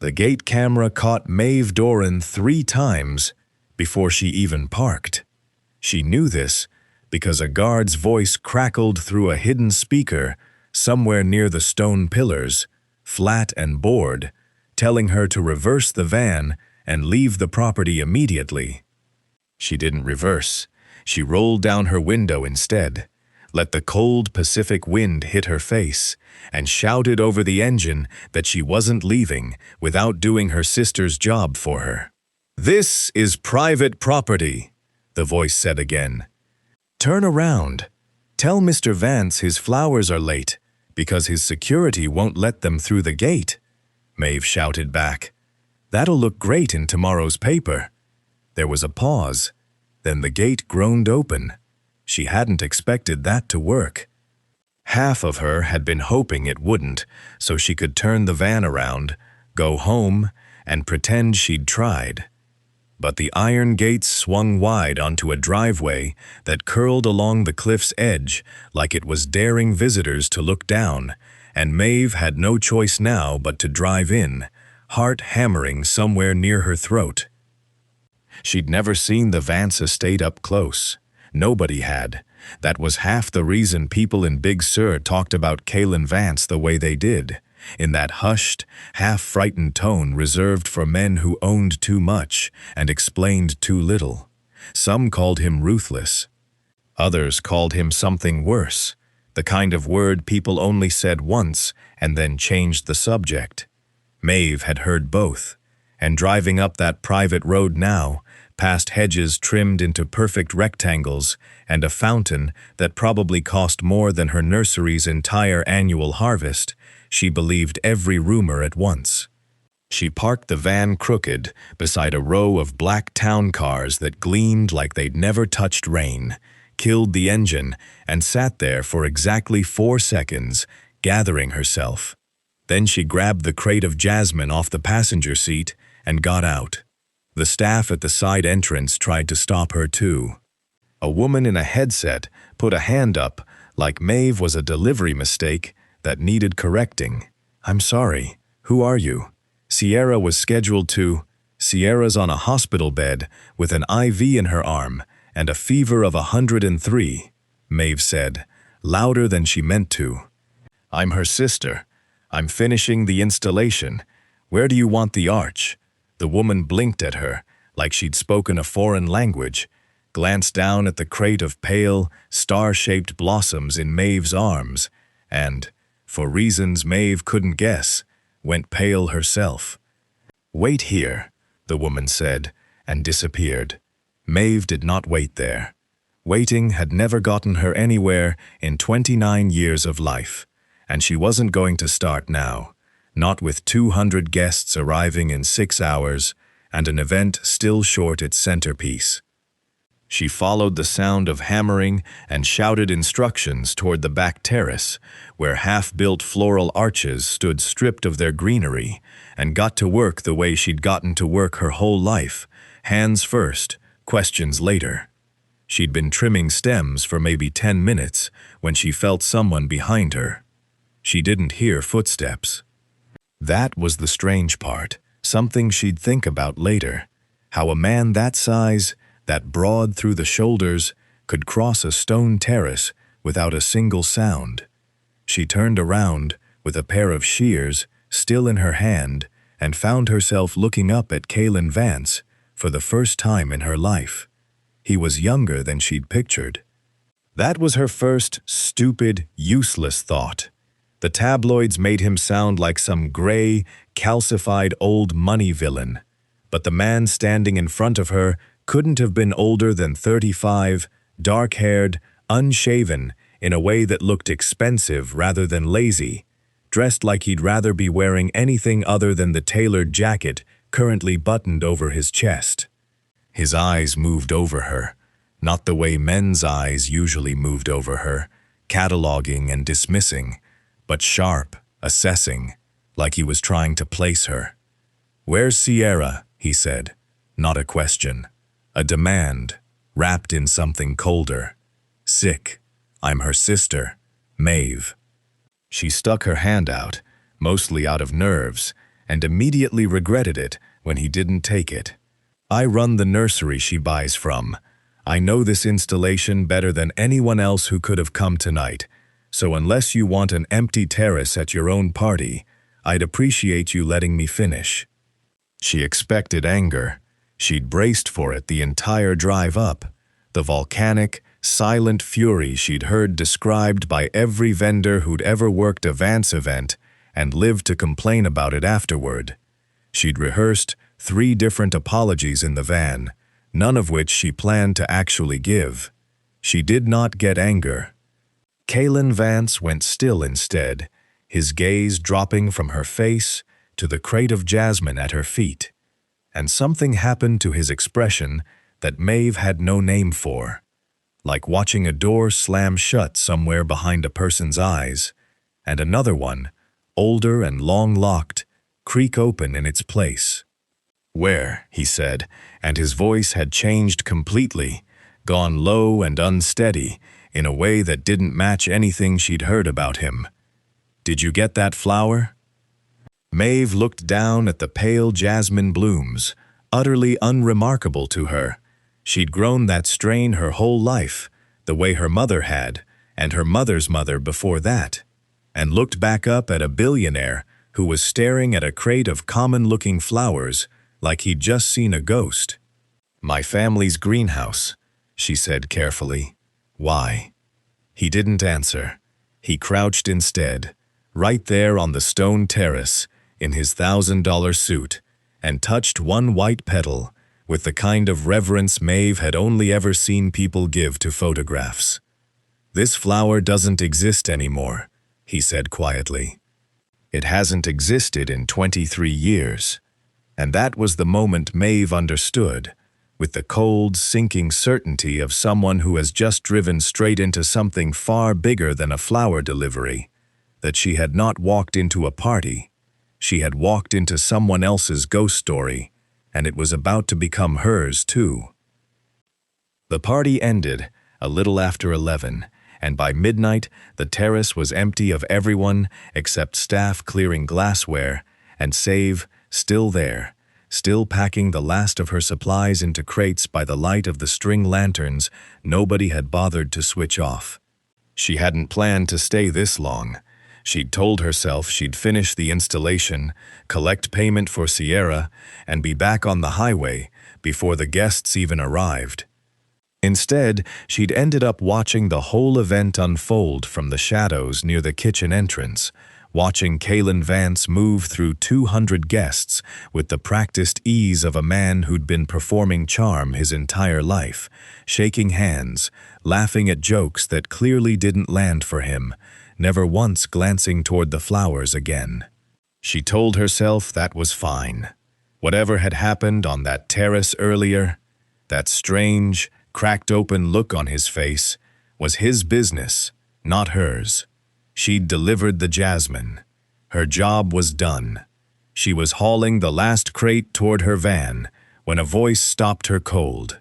The gate camera caught Maeve Doran 3 times before she even parked. She knew this because a guard's voice crackled through a hidden speaker somewhere near the stone pillars, flat and bored, telling her to reverse the van and leave the property immediately. She didn't reverse. She rolled down her window instead, let the cold Pacific wind hit her face, and shouted over the engine that she wasn't leaving without doing her sister's job for her. "This is private property," the voice said again. "Turn around. Tell Mr. Vance his flowers are late because his security won't let them through the gate," Maeve shouted back. "That'll look great in tomorrow's paper." There was a pause. Then the gate groaned open. She hadn't expected that to work. Half of her had been hoping it wouldn't, so she could turn the van around, go home, and pretend she'd tried. But the iron gates swung wide onto a driveway that curled along the cliff's edge like it was daring visitors to look down, and Maeve had no choice now but to drive in, heart hammering somewhere near her throat. She'd never seen the Vance estate up close. Nobody had. That was half the reason people in Big Sur talked about Caelan Vance the way they did, in that hushed, half-frightened tone reserved for men who owned too much and explained too little. Some called him ruthless. Others called him something worse, the kind of word people only said once and then changed the subject. Maeve had heard both, and driving up that private road now, past hedges trimmed into perfect rectangles and a fountain that probably cost more than her nursery's entire annual harvest, she believed every rumor at once. She parked the van crooked beside a row of black town cars that gleamed like they'd never touched rain, killed the engine, and sat there for exactly 4 seconds, gathering herself. Then she grabbed the crate of jasmine off the passenger seat and got out. The staff at the side entrance tried to stop her too. A woman in a headset put a hand up like Maeve was a delivery mistake that needed correcting. "I'm sorry. Who are you?" Sierra was scheduled to. "Sierra's on a hospital bed with an IV in her arm and a fever of 103, Maeve said, louder than she meant to. "I'm her sister. I'm finishing the installation. Where do you want the arch?" The woman blinked at her, like she'd spoken a foreign language, glanced down at the crate of pale, star-shaped blossoms in Maeve's arms, and, for reasons Maeve couldn't guess, went pale herself. "Wait here," the woman said, and disappeared. Maeve did not wait there. Waiting had never gotten her anywhere in 29 years of life, and she wasn't going to start now. Not with 200 guests arriving in 6 hours and an event still short its centerpiece. She followed the sound of hammering and shouted instructions toward the back terrace, where half-built floral arches stood stripped of their greenery, and got to work the way she'd gotten to work her whole life, hands first, questions later. She'd been trimming stems for maybe 10 minutes when she felt someone behind her. She didn't hear footsteps. That was the strange part, something she'd think about later. How a man that size, that broad through the shoulders, could cross a stone terrace without a single sound. She turned around with a pair of shears still in her hand and found herself looking up at Caelan Vance for the first time in her life. He was younger than she'd pictured. That was her first stupid, useless thought. The tabloids made him sound like some gray, calcified old money villain, but the man standing in front of her couldn't have been older than 35, dark-haired, unshaven, in a way that looked expensive rather than lazy, dressed like he'd rather be wearing anything other than the tailored jacket currently buttoned over his chest. His eyes moved over her, not the way men's eyes usually moved over her, cataloging and dismissing, but sharp, assessing, like he was trying to place her. "Where's Sierra?" he said. Not a question. A demand, wrapped in something colder. "Sick. I'm her sister, Maeve." She stuck her hand out, mostly out of nerves, and immediately regretted it when he didn't take it. I run the nursery she buys from. I know this installation better than anyone else who could have come tonight, so unless you want an empty terrace at your own party, I'd appreciate you letting me finish." She expected anger. She'd braced for it the entire drive up, the volcanic, silent fury she'd heard described by every vendor who'd ever worked a Vance event and lived to complain about it afterward. She'd rehearsed 3 different apologies in the van, none of which she planned to actually give. She did not get anger. Kaylin Vance went still instead, his gaze dropping from her face to the crate of jasmine at her feet. And something happened to his expression that Maeve had no name for, like watching a door slam shut somewhere behind a person's eyes, and another one, older and long-locked, creak open in its place. "Where?" he said, and his voice had changed completely, gone low and unsteady in a way that didn't match anything she'd heard about him. "Did you get that flower?" Maeve looked down at the pale jasmine blooms, utterly unremarkable to her. She'd grown that strain her whole life, the way her mother had, and her mother's mother before that, and looked back up at a billionaire who was staring at a crate of common-looking flowers like he'd just seen a ghost. "My family's greenhouse," she said carefully. "Why?" He didn't answer. He crouched instead, right there on the stone terrace, in his $1,000 suit, and touched one white petal with the kind of reverence Maeve had only ever seen people give to photographs. "This flower doesn't exist anymore," he said quietly. "It hasn't existed in 23 years. And that was the moment Maeve understood, with the cold, sinking certainty of someone who has just driven straight into something far bigger than a flower delivery, that she had not walked into a party. She had walked into someone else's ghost story, and it was about to become hers too. The party ended a little after 11, and by midnight the terrace was empty of everyone except staff clearing glassware, and Save, still there, still packing the last of her supplies into crates by the light of the string lanterns nobody had bothered to switch off. She hadn't planned to stay this long. She'd told herself she'd finish the installation, collect payment for Sierra, and be back on the highway before the guests even arrived. Instead, she'd ended up watching the whole event unfold from the shadows near the kitchen entrance, watching Kaylin Vance move through 200 guests with the practiced ease of a man who'd been performing charm his entire life, shaking hands, laughing at jokes that clearly didn't land for him, never once glancing toward the flowers again. She told herself that was fine. Whatever had happened on that terrace earlier, that strange, cracked open look on his face, was his business, not hers. She'd delivered the jasmine. Her job was done. She was hauling the last crate toward her van when a voice stopped her cold.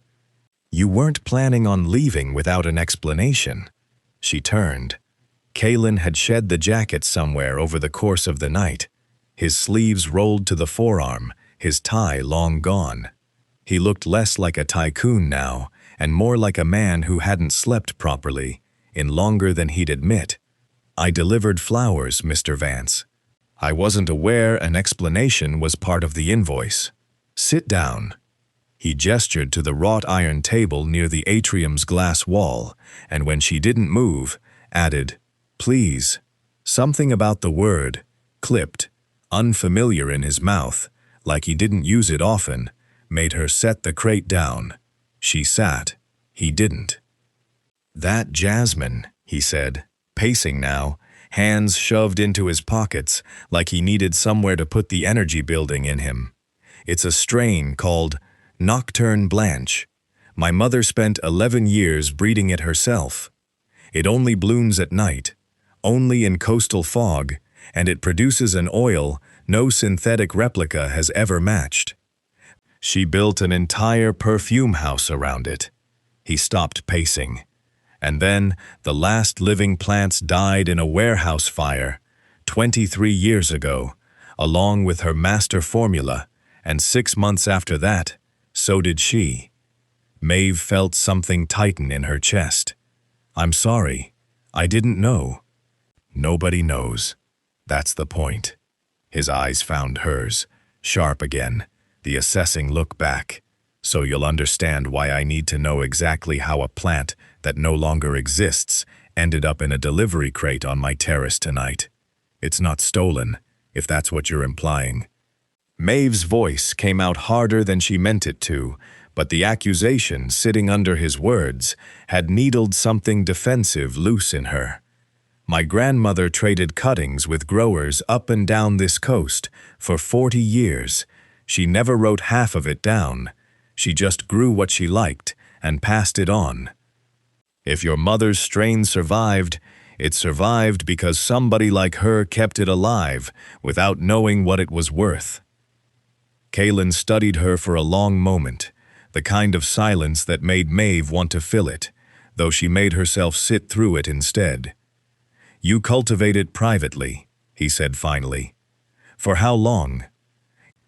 "You weren't planning on leaving without an explanation." She turned. Kaylin had shed the jacket somewhere over the course of the night, his sleeves rolled to the forearm, his tie long gone. He looked less like a tycoon now, and more like a man who hadn't slept properly, in longer than he'd admit. "I delivered flowers, Mr. Vance. I wasn't aware an explanation was part of the invoice. Sit down." He gestured to the wrought iron table near the atrium's glass wall, and when she didn't move, added, "Please." Something about the word, clipped, unfamiliar in his mouth, like he didn't use it often, made her set the crate down. She sat. He didn't. "That jasmine," he said, pacing now, hands shoved into his pockets like he needed somewhere to put the energy building in him. "It's a strain called Nocturne Blanche. My mother spent 11 years breeding it herself. It only blooms at night, only in coastal fog, and it produces an oil no synthetic replica has ever matched. She built an entire perfume house around it." He stopped pacing. "And then the last living plants died in a warehouse fire 23 years ago, along with her master formula, and 6 months after that, so did she. Maeve felt something tighten in her chest. "I'm sorry. I didn't know." "Nobody knows. That's the point." His eyes found hers, sharp again, the assessing look back. "So you'll understand why I need to know exactly how a plant that no longer exists ended up in a delivery crate on my terrace tonight. It's not stolen, if that's what you're implying." Maeve's voice came out harder than she meant it to, but the accusation sitting under his words had needled something defensive loose in her. "My grandmother traded cuttings with growers up and down this coast for 40 years. She never wrote half of it down. She just grew what she liked and passed it on. If your mother's strain survived, it survived because somebody like her kept it alive without knowing what it was worth." Kaylin studied her for a long moment, the kind of silence that made Maeve want to fill it, though she made herself sit through it instead. "You cultivate it privately," he said finally. "For how long?"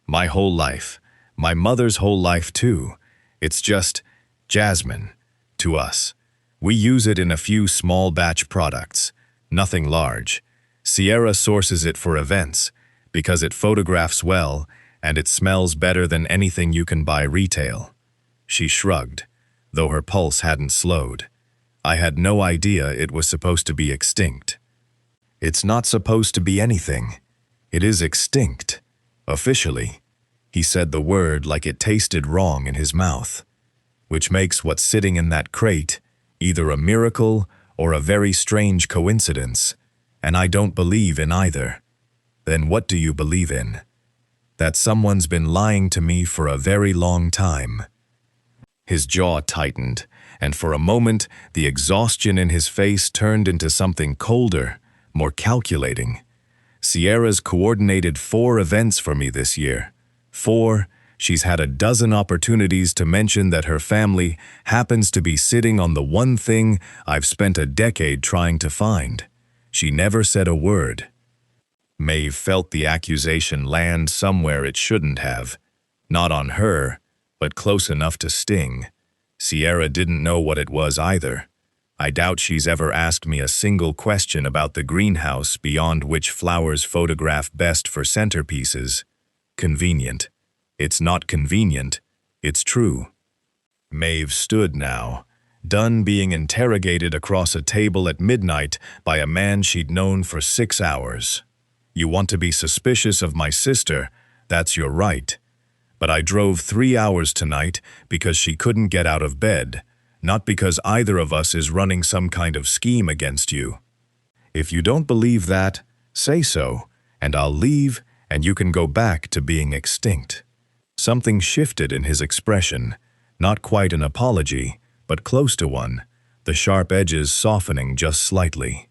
"My whole life. My mother's whole life too. It's just jasmine to us. We use it in a few small batch products, nothing large. Sierra sources it for events because it photographs well and it smells better than anything you can buy retail." She shrugged, though her pulse hadn't slowed. "I had no idea it was supposed to be extinct." "It's not supposed to be anything. It is extinct, officially." He said the word like it tasted wrong in his mouth. "Which makes what's sitting in that crate either a miracle or a very strange coincidence, and I don't believe in either." "Then what do you believe in?" "That someone's been lying to me for a very long time." His jaw tightened, and for a moment the exhaustion in his face turned into something colder, more calculating. "Sierra's coordinated 4 events for me this year. 4. She's had a dozen opportunities to mention that her family happens to be sitting on the one thing I've spent a decade trying to find. She never said a word." Maeve felt the accusation land somewhere it shouldn't have. Not on her, but close enough to sting. Sierra didn't know what it was either. I doubt she's ever asked me a single question about the greenhouse beyond which flowers photograph best for centerpieces. Convenient. It's not convenient. It's true. Maeve stood now, done being interrogated across a table at midnight by a man she'd known for 6 hours. "You want to be suspicious of my sister, that's your right. But I drove 3 hours tonight because she couldn't get out of bed, not because either of us is running some kind of scheme against you. If you don't believe that, say so, and I'll leave and you can go back to being extinct." Something shifted in his expression, not quite an apology, but close to one, the sharp edges softening just slightly.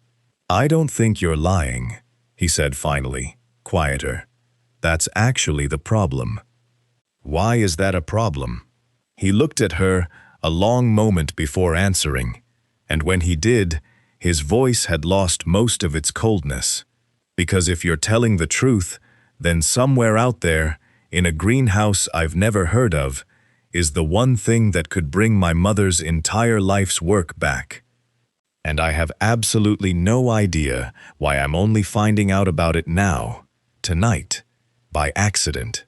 "I don't think you're lying," he said finally, quieter. "That's actually the problem." "Why is that a problem?" He looked at her a long moment before answering, and when he did, his voice had lost most of its coldness. "Because if you're telling the truth, then somewhere out there, in a greenhouse I've never heard of, is the one thing that could bring my mother's entire life's work back. And I have absolutely no idea why I'm only finding out about it now, tonight, by accident."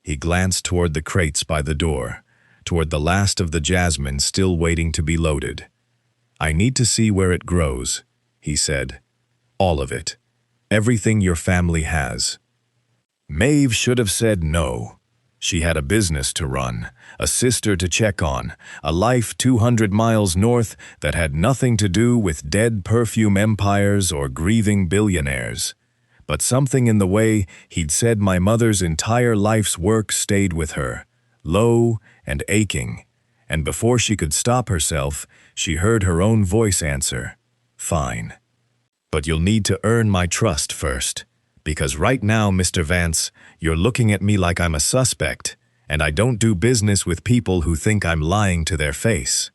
He glanced toward the crates by the door, toward the last of the jasmine still waiting to be loaded. "I need to see where it grows," he said. "All of it. Everything your family has." Maeve should have said no. She had a business to run, a sister to check on, a life 200 miles north that had nothing to do with dead perfume empires or grieving billionaires. But something in the way he'd said my mother's entire life's work stayed with her, low and aching, and before she could stop herself, she heard her own voice answer, "Fine. But you'll need to earn my trust first. Because right now, Mr. Vance, you're looking at me like I'm a suspect, and I don't do business with people who think I'm lying to their face."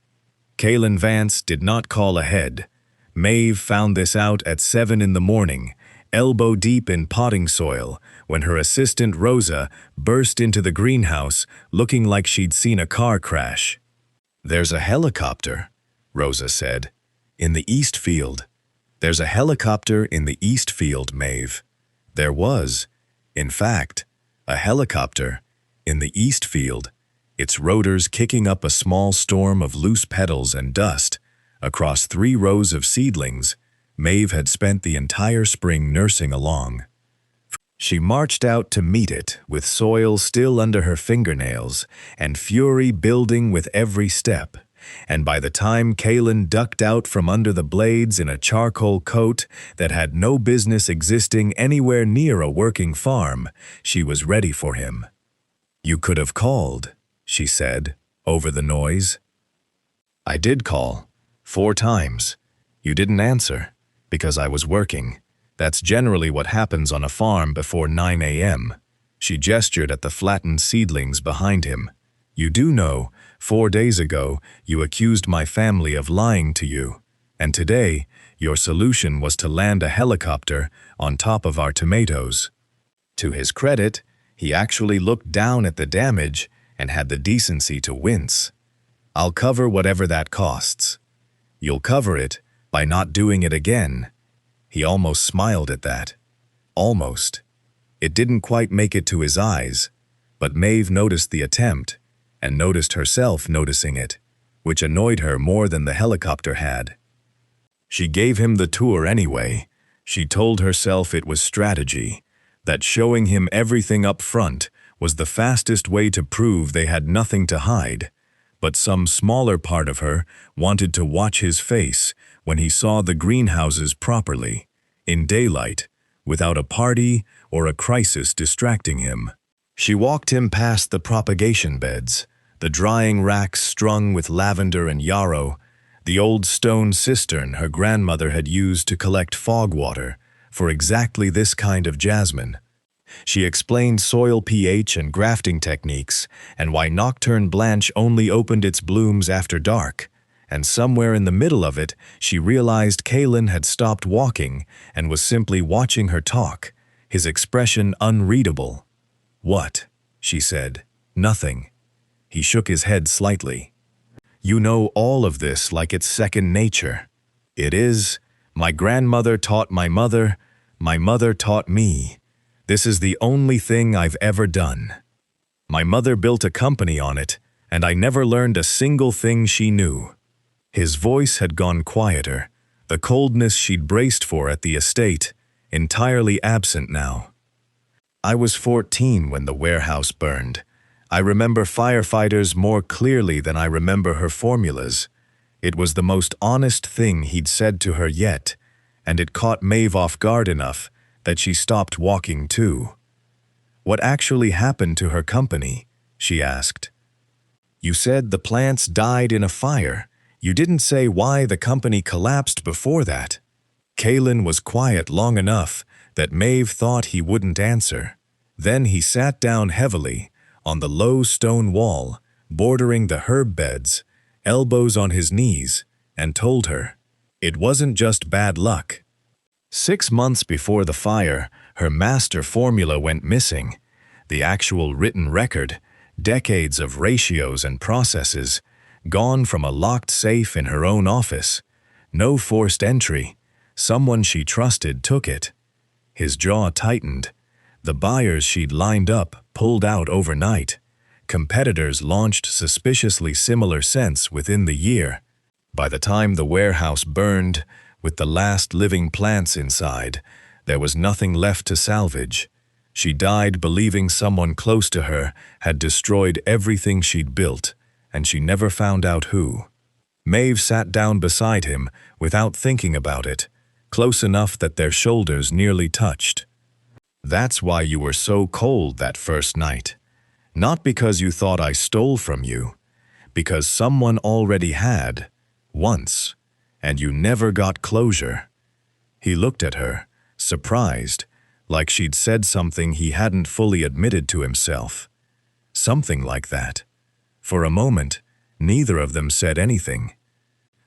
Kaylin Vance did not call ahead. Maeve found this out at 7 in the morning, elbow-deep in potting soil, when her assistant Rosa burst into the greenhouse looking like she'd seen a car crash. "There's a helicopter," Rosa said. "In the east field. There's a helicopter in the east field, Maeve. There was, in fact, a helicopter in the east field, its rotors kicking up a small storm of loose petals and dust across 3 rows of seedlings Maeve had spent the entire spring nursing along. She marched out to meet it, with soil still under her fingernails and fury building with every step, and by the time Kaelin ducked out from under the blades in a charcoal coat that had no business existing anywhere near a working farm, she was ready for him. "You could have called," she said, over the noise. "I did call, 4 times. You didn't answer, because I was working. That's generally what happens on a farm before 9 a.m. She gestured at the flattened seedlings behind him. "You do know, 4 days ago, you accused my family of lying to you, and today, your solution was to land a helicopter on top of our tomatoes." To his credit, he actually looked down at the damage and had the decency to wince. "I'll cover whatever that costs." "You'll cover it by not doing it again." He almost smiled at that. Almost. It didn't quite make it to his eyes, but Maeve noticed the attempt, and noticed herself noticing it, which annoyed her more than the helicopter had. She gave him the tour anyway. She told herself it was strategy, that showing him everything up front was the fastest way to prove they had nothing to hide, but some smaller part of her wanted to watch his face when he saw the greenhouses properly, in daylight, without a party or a crisis distracting him. She walked him past the propagation beds, the drying racks strung with lavender and yarrow, the old stone cistern her grandmother had used to collect fog water for exactly this kind of jasmine. She explained soil pH and grafting techniques, and why Nocturne Blanche only opened its blooms after dark, and somewhere in the middle of it, she realized Kaelin had stopped walking and was simply watching her talk, his expression unreadable. "What?" she said. "Nothing." He shook his head slightly. "You know all of this like it's second nature." "It is. My grandmother taught my mother taught me. This is the only thing I've ever done. My mother built a company on it, and I never learned a single thing she knew." His voice had gone quieter, the coldness she'd braced for at the estate, entirely absent now. "I was 14 when the warehouse burned. I remember firefighters more clearly than I remember her formulas. It was the most honest thing he'd said to her yet, and it caught Maeve off guard enough that she stopped walking too. "What actually happened to her company?" she asked. "You said the plants died in a fire. You didn't say why the company collapsed before that." Kaelin was quiet long enough that Maeve thought he wouldn't answer. Then he sat down heavily on the low stone wall, bordering the herb beds, elbows on his knees, and told her, "It wasn't just bad luck. 6 months before the fire, her master formula went missing. The actual written record, decades of ratios and processes, gone from a locked safe in her own office. No forced entry. Someone she trusted took it." His jaw tightened. The buyers she'd lined up pulled out overnight. Competitors launched suspiciously similar scents within the year. By the time the warehouse burned, with the last living plants inside, there was nothing left to salvage. She died believing someone close to her had destroyed everything she'd built, and she never found out who. Maeve sat down beside him without thinking about it, close enough that their shoulders nearly touched. "That's why you were so cold that first night. Not because you thought I stole from you, because someone already had, once, and you never got closure." He looked at her, surprised, like she'd said something he hadn't fully admitted to himself. Something like that. For a moment, neither of them said anything.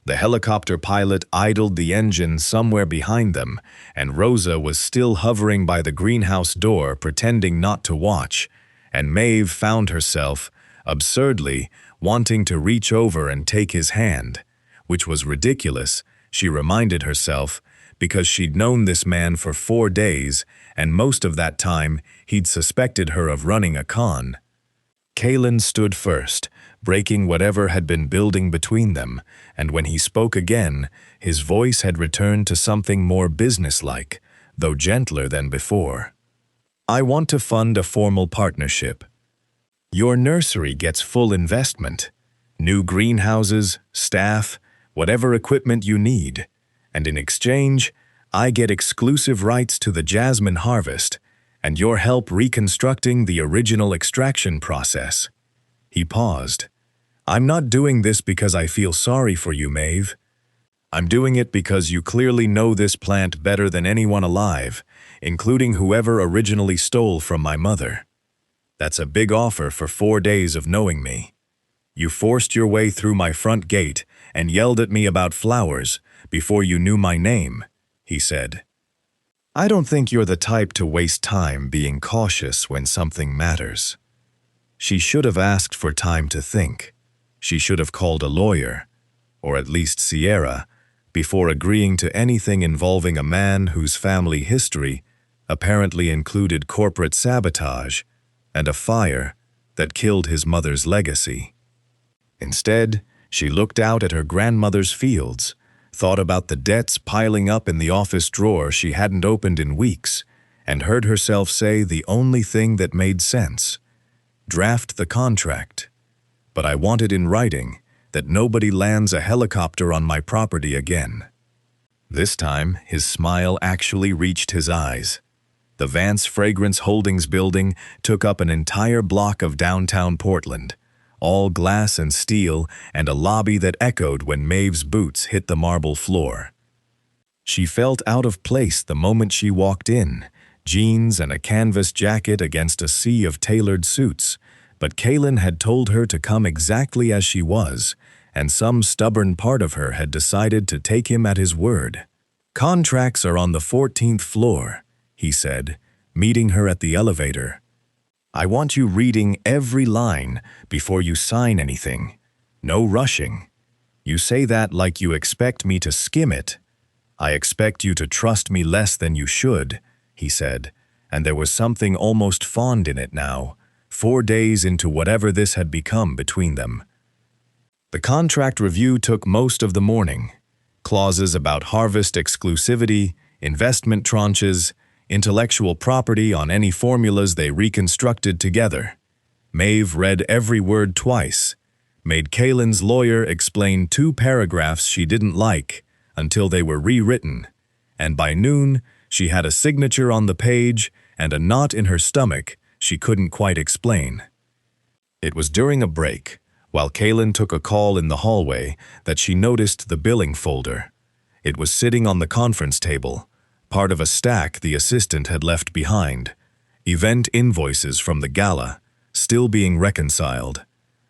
The helicopter pilot idled the engine somewhere behind them, and Rosa was still hovering by the greenhouse door pretending not to watch, and Maeve found herself, absurdly, wanting to reach over and take his hand, which was ridiculous, she reminded herself, because she'd known this man for 4 days, and most of that time he'd suspected her of running a con. Kalen stood first, breaking whatever had been building between them, and when he spoke again, his voice had returned to something more businesslike, though gentler than before. I want to fund a formal partnership. Your nursery gets full investment, new greenhouses, staff, whatever equipment you need, and in exchange, I get exclusive rights to the jasmine harvest and your help reconstructing the original extraction process. He paused. I'm not doing this because I feel sorry for you, Maeve. I'm doing it because you clearly know this plant better than anyone alive, including whoever originally stole from my mother. That's a big offer for 4 days of knowing me. You forced your way through my front gate and yelled at me about flowers before you knew my name, he said. I don't think you're the type to waste time being cautious when something matters. She should have asked for time to think. She should have called a lawyer, or at least Sierra, before agreeing to anything involving a man whose family history apparently included corporate sabotage and a fire that killed his mother's legacy. Instead, she looked out at her grandmother's fields, thought about the debts piling up in the office drawer she hadn't opened in weeks, and heard herself say the only thing that made sense. Draft the contract. But I want it in writing that nobody lands a helicopter on my property again. This time, his smile actually reached his eyes. The Vance Fragrance Holdings building took up an entire block of downtown Portland, all glass and steel, and a lobby that echoed when Maeve's boots hit the marble floor. She felt out of place the moment she walked in, jeans and a canvas jacket against a sea of tailored suits, but Kalen had told her to come exactly as she was, and some stubborn part of her had decided to take him at his word. Contracts are on the 14th floor, he said, meeting her at the elevator. I want you reading every line before you sign anything. No rushing. You say that like you expect me to skim it. I expect you to trust me less than you should, he said, and there was something almost fond in it now, 4 days into whatever this had become between them. The contract review took most of the morning. Clauses about harvest exclusivity, investment tranches, intellectual property on any formulas they reconstructed together. Maeve read every word twice, made Kalen's lawyer explain 2 paragraphs she didn't like until they were rewritten, and by noon she had a signature on the page and a knot in her stomach she couldn't quite explain. It was during a break, while Kalen took a call in the hallway, that she noticed the billing folder. It was sitting on the conference table, part of a stack the assistant had left behind. Event invoices from the gala, still being reconciled.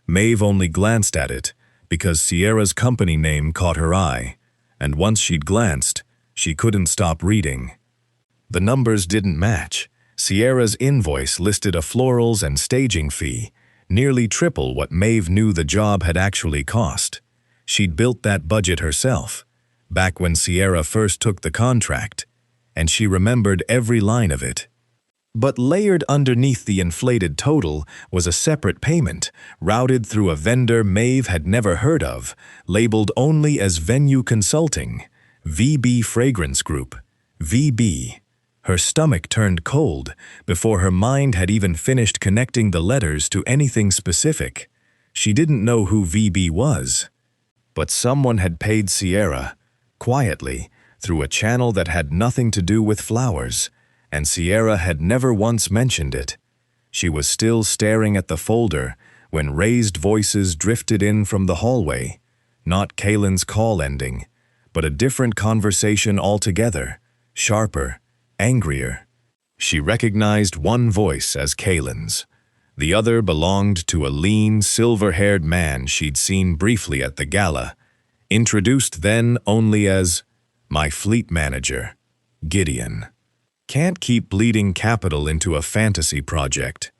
Maeve only glanced at it because Sierra's company name caught her eye, and once she'd glanced, she couldn't stop reading. The numbers didn't match. Sierra's invoice listed a florals and staging fee, nearly triple what Maeve knew the job had actually cost. She'd built that budget herself, back when Sierra first took the contract, and she remembered every line of it. But layered underneath the inflated total was a separate payment, routed through a vendor Maeve had never heard of, labeled only as Venue Consulting, VB Fragrance Group, VB. Her stomach turned cold before her mind had even finished connecting the letters to anything specific. She didn't know who VB was. But someone had paid Sierra, quietly, through a channel that had nothing to do with flowers, and Sierra had never once mentioned it. She was still staring at the folder when raised voices drifted in from the hallway, not Kalen's call ending, but a different conversation altogether, sharper, angrier. She recognized one voice as Kalen's. The other belonged to a lean, silver-haired man she'd seen briefly at the gala, introduced then only as my fleet manager, Gideon. Can't keep bleeding capital into a fantasy project,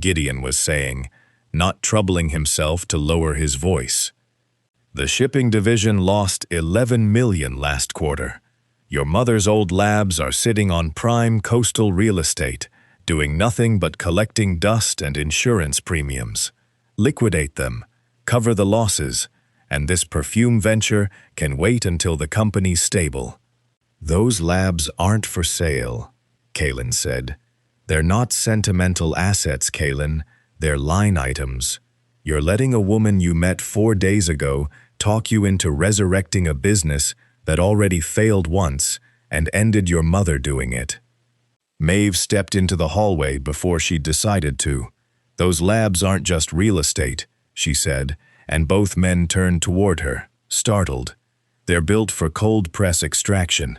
Gideon was saying, not troubling himself to lower his voice. The shipping division lost 11 million last quarter. Your mother's old labs are sitting on prime coastal real estate, doing nothing but collecting dust and insurance premiums. Liquidate them, cover the losses, and this perfume venture can wait until the company's stable. Those labs aren't for sale, Kalen said. They're not sentimental assets, Kalen. They're line items. You're letting a woman you met 4 days ago talk you into resurrecting a business that already failed once and ended your mother doing it. Maeve stepped into the hallway before she'd decided to. Those labs aren't just real estate, she said, and both men turned toward her, startled. They're built for cold press extraction.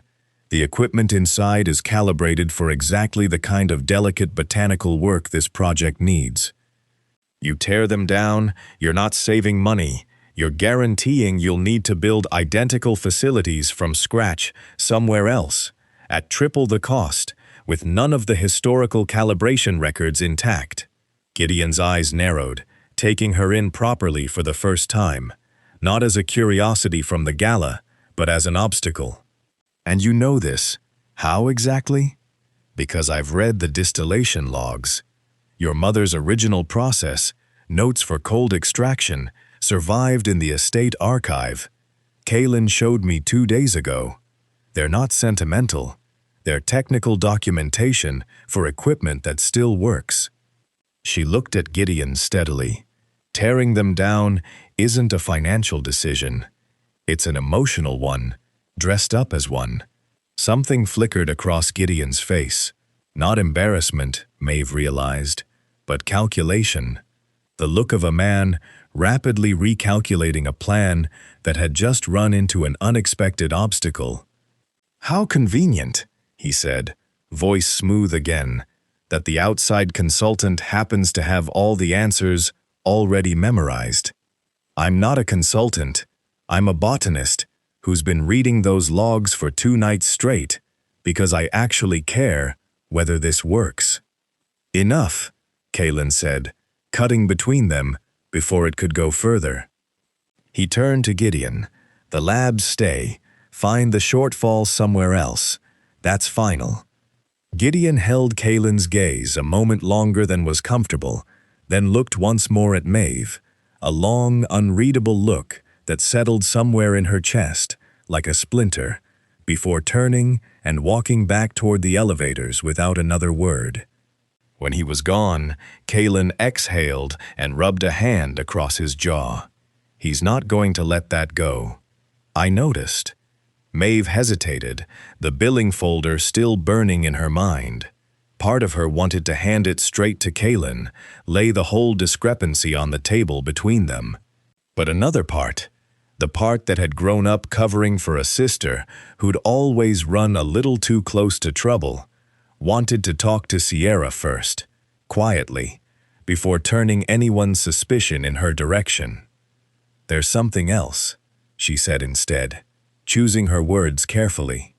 The equipment inside is calibrated for exactly the kind of delicate botanical work this project needs. You tear them down, you're not saving money. You're guaranteeing you'll need to build identical facilities from scratch somewhere else, at triple the cost, with none of the historical calibration records intact. Gideon's eyes narrowed, taking her in properly for the first time, not as a curiosity from the gala, but as an obstacle. And you know this. How exactly? Because I've read the distillation logs. Your mother's original process, notes for cold extraction, survived in the estate archive. Kalen showed me 2 days ago. They're not sentimental. They're technical documentation for equipment that still works. She looked at Gideon steadily. Tearing them down isn't a financial decision. It's an emotional one, dressed up as one. Something flickered across Gideon's face. Not embarrassment, Maeve realized, but calculation. The look of a man rapidly recalculating a plan that had just run into an unexpected obstacle. How convenient, he said, voice smooth again, that the outside consultant happens to have all the answers already memorized. I'm not a consultant. I'm a botanist who's been reading those logs for 2 nights straight because I actually care whether this works. Enough, Kalen said, cutting between them before it could go further. He turned to Gideon. The labs stay. Find the shortfall somewhere else. That's final. Gideon held Kalen's gaze a moment longer than was comfortable, then looked once more at Maeve, a long, unreadable look that settled somewhere in her chest, like a splinter, before turning and walking back toward the elevators without another word. When he was gone, Kalen exhaled and rubbed a hand across his jaw. He's not going to let that go. I noticed. Maeve hesitated, the billing folder still burning in her mind. Part of her wanted to hand it straight to Kalen, lay the whole discrepancy on the table between them. But another part, the part that had grown up covering for a sister who'd always run a little too close to trouble, wanted to talk to Sierra first, quietly, before turning anyone's suspicion in her direction. There's something else, she said instead, choosing her words carefully.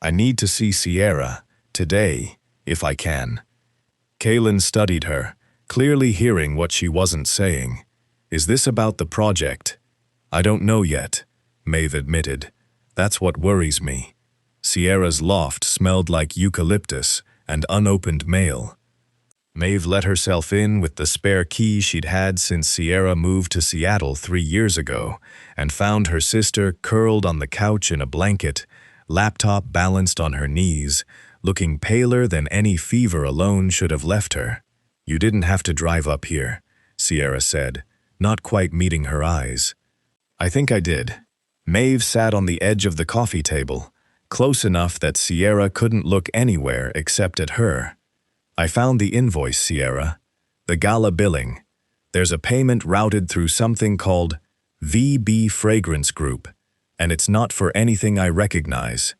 I need to see Sierra, today, if I can. Kalen studied her, clearly hearing what she wasn't saying. Is this about the project? I don't know yet, Maeve admitted. That's what worries me. Sierra's loft smelled like eucalyptus and unopened mail. Maeve let herself in with the spare key she'd had since Sierra moved to Seattle 3 years ago and found her sister curled on the couch in a blanket, laptop balanced on her knees, looking paler than any fever alone should have left her. You didn't have to drive up here, Sierra said, not quite meeting her eyes. I think I did. Maeve sat on the edge of the coffee table, close enough that Sierra couldn't look anywhere except at her. I found the invoice, Sierra. The gala billing. There's a payment routed through something called VB Fragrance Group, and it's not for anything I recognize.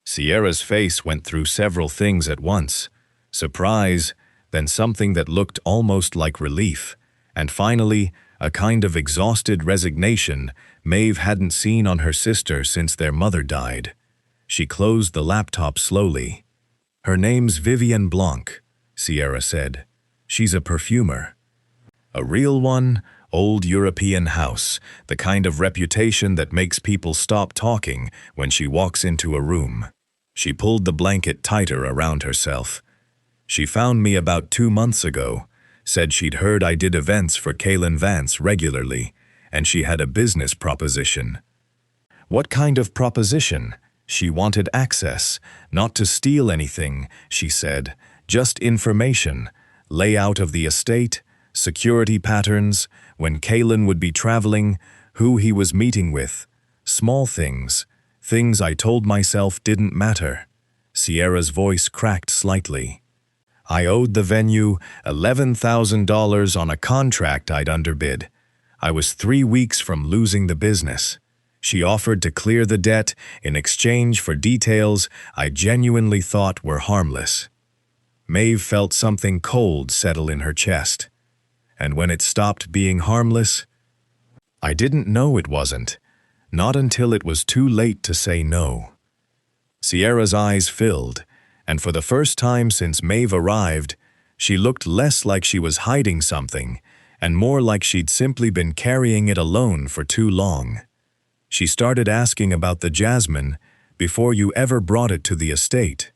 Sierra's face went through several things at once. Surprise, then something that looked almost like relief, and finally, a kind of exhausted resignation Maeve hadn't seen on her sister since their mother died. She closed the laptop slowly. "Her name's Vivienne Blanc," Sierra said. "She's a perfumer." "A real one? Old European house, the kind of reputation that makes people stop talking when she walks into a room." She pulled the blanket tighter around herself. "She found me about 2 months ago, said she'd heard I did events for Kaylin Vance regularly, and she had a business proposition." "What kind of proposition?" "She wanted access, not to steal anything," she said, "just information, layout of the estate, security patterns, when Kaylin would be traveling, who he was meeting with, small things, things I told myself didn't matter." Sierra's voice cracked slightly. "I owed the venue $11,000 on a contract I'd underbid. I was 3 weeks from losing the business. She offered to clear the debt in exchange for details I genuinely thought were harmless." Maeve felt something cold settle in her chest. "And when it stopped being harmless?" "I didn't know it wasn't. Not until it was too late to say no." Sierra's eyes filled, and for the first time since Maeve arrived, she looked less like she was hiding something and more like she'd simply been carrying it alone for too long. She started asking about the jasmine before you ever brought it to the estate.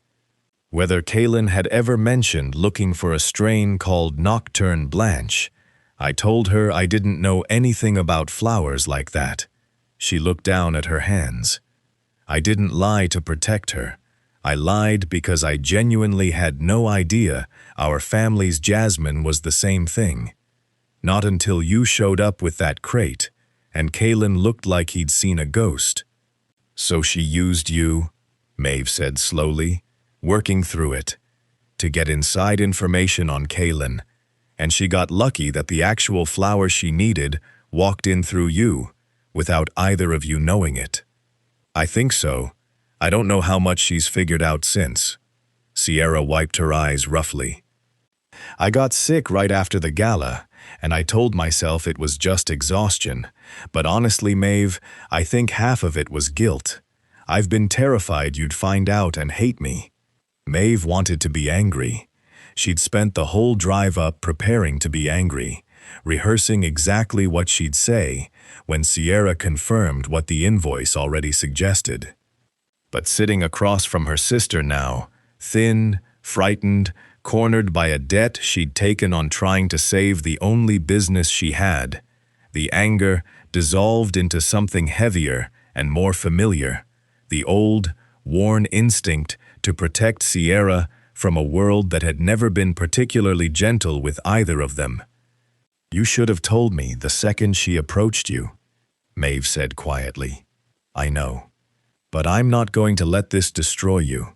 Whether Kaylin had ever mentioned looking for a strain called Nocturne Blanche. I told her I didn't know anything about flowers like that. She looked down at her hands. I didn't lie to protect her. I lied because I genuinely had no idea our family's jasmine was the same thing. Not until you showed up with that crate, and Kaylin looked like he'd seen a ghost. "So she used you," Maeve said slowly, working through it, "to get inside information on Kaylin, and she got lucky that the actual flower she needed walked in through you, without either of you knowing it." "I think so. I don't know how much she's figured out since." Sierra wiped her eyes roughly. "I got sick right after the gala, and I told myself it was just exhaustion. But honestly, Maeve, I think half of it was guilt. I've been terrified you'd find out and hate me." Maeve wanted to be angry. She'd spent the whole drive up preparing to be angry, rehearsing exactly what she'd say when Sierra confirmed what the invoice already suggested. But sitting across from her sister now, thin, frightened, cornered by a debt she'd taken on trying to save the only business she had, the anger dissolved into something heavier and more familiar, the old, worn instinct to protect Sierra from a world that had never been particularly gentle with either of them. "You should have told me the second she approached you," Maeve said quietly. "I know. But I'm not going to let this destroy you.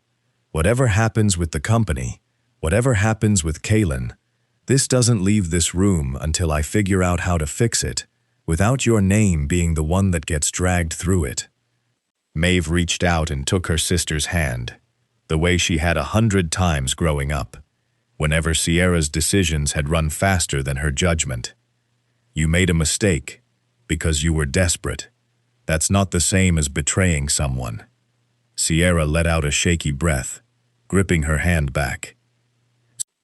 Whatever happens with the company, whatever happens with Kaylin, this doesn't leave this room until I figure out how to fix it, without your name being the one that gets dragged through it." Maeve reached out and took her sister's hand, the way she had 100 times growing up, whenever Sierra's decisions had run faster than her judgment. "You made a mistake because you were desperate. That's not the same as betraying someone." Sierra let out a shaky breath, gripping her hand back.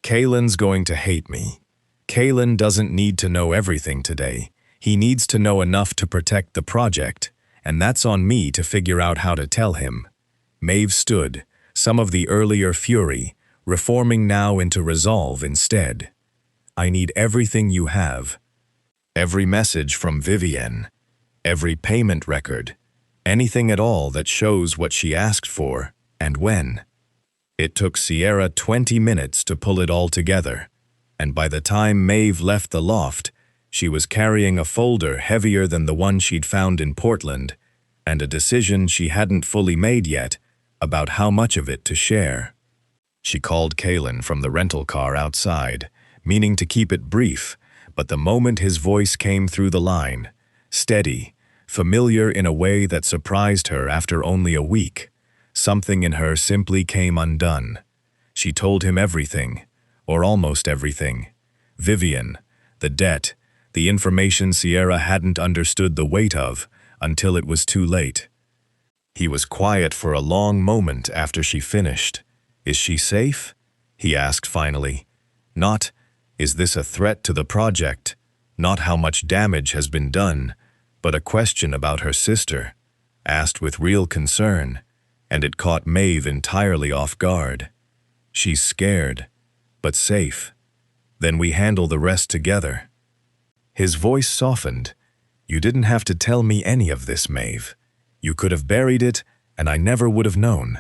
"Kaylin's going to hate me. Kaylin doesn't need to know everything today. He needs to know enough to protect the project, and that's on me to figure out how to tell him." Maeve stood, some of the earlier fury, reforming now into resolve instead. "I need everything you have. Every message from Vivienne, every payment record, anything at all that shows what she asked for and when." It took Sierra 20 minutes to pull it all together, and by the time Maeve left the loft, she was carrying a folder heavier than the one she'd found in Portland, and a decision she hadn't fully made yet about how much of it to share. She called Kaylin from the rental car outside, meaning to keep it brief, but the moment his voice came through the line, steady, familiar in a way that surprised her after only a week, something in her simply came undone. She told him everything, or almost everything. Vivienne, the debt, the information Sierra hadn't understood the weight of until it was too late. He was quiet for a long moment after she finished. "Is she safe?" he asked finally. Not, "Is this a threat to the project?" Not how much damage has been done, but a question about her sister, asked with real concern, and it caught Maeve entirely off guard. "She's scared, but safe. Then we handle the rest together." His voice softened. "You didn't have to tell me any of this, Maeve. You could have buried it, and I never would have known.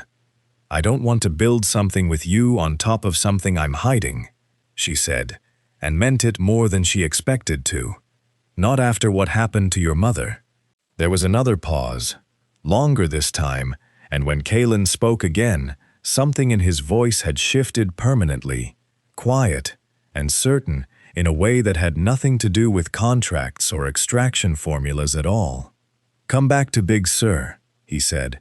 I don't want to build something with you on top of something I'm hiding," she said, and meant it more than she expected to. "Not after what happened to your mother." There was another pause, longer this time, and when Kaylin spoke again, something in his voice had shifted permanently, quiet and certain in a way that had nothing to do with contracts or extraction formulas at all. "Come back to Big Sur," he said.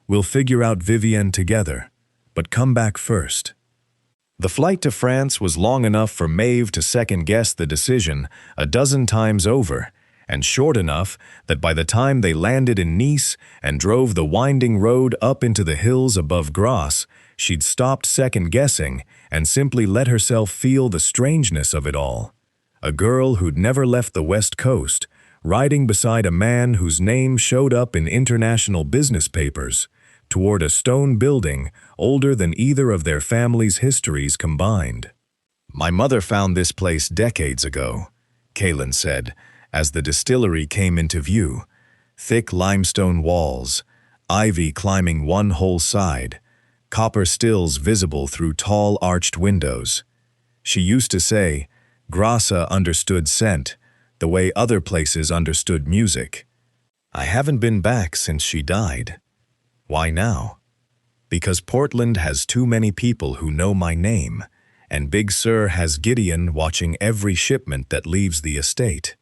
"We'll figure out Vivienne together, but come back first." The flight to France was long enough for Maeve to second-guess the decision a dozen times over, and short enough that by the time they landed in Nice and drove the winding road up into the hills above Grasse, she'd stopped second-guessing and simply let herself feel the strangeness of it all. A girl who'd never left the West Coast, riding beside a man whose name showed up in international business papers, toward a stone building older than either of their families' histories combined. "My mother found this place decades ago," Kaylin said, as the distillery came into view. Thick limestone walls, ivy climbing one whole side, copper stills visible through tall arched windows. She used to say, Grasse understood scent, the way other places understood music. "I haven't been back since she died." "Why now?" "Because Portland has too many people who know my name, and Big Sur has Gideon watching every shipment that leaves the estate."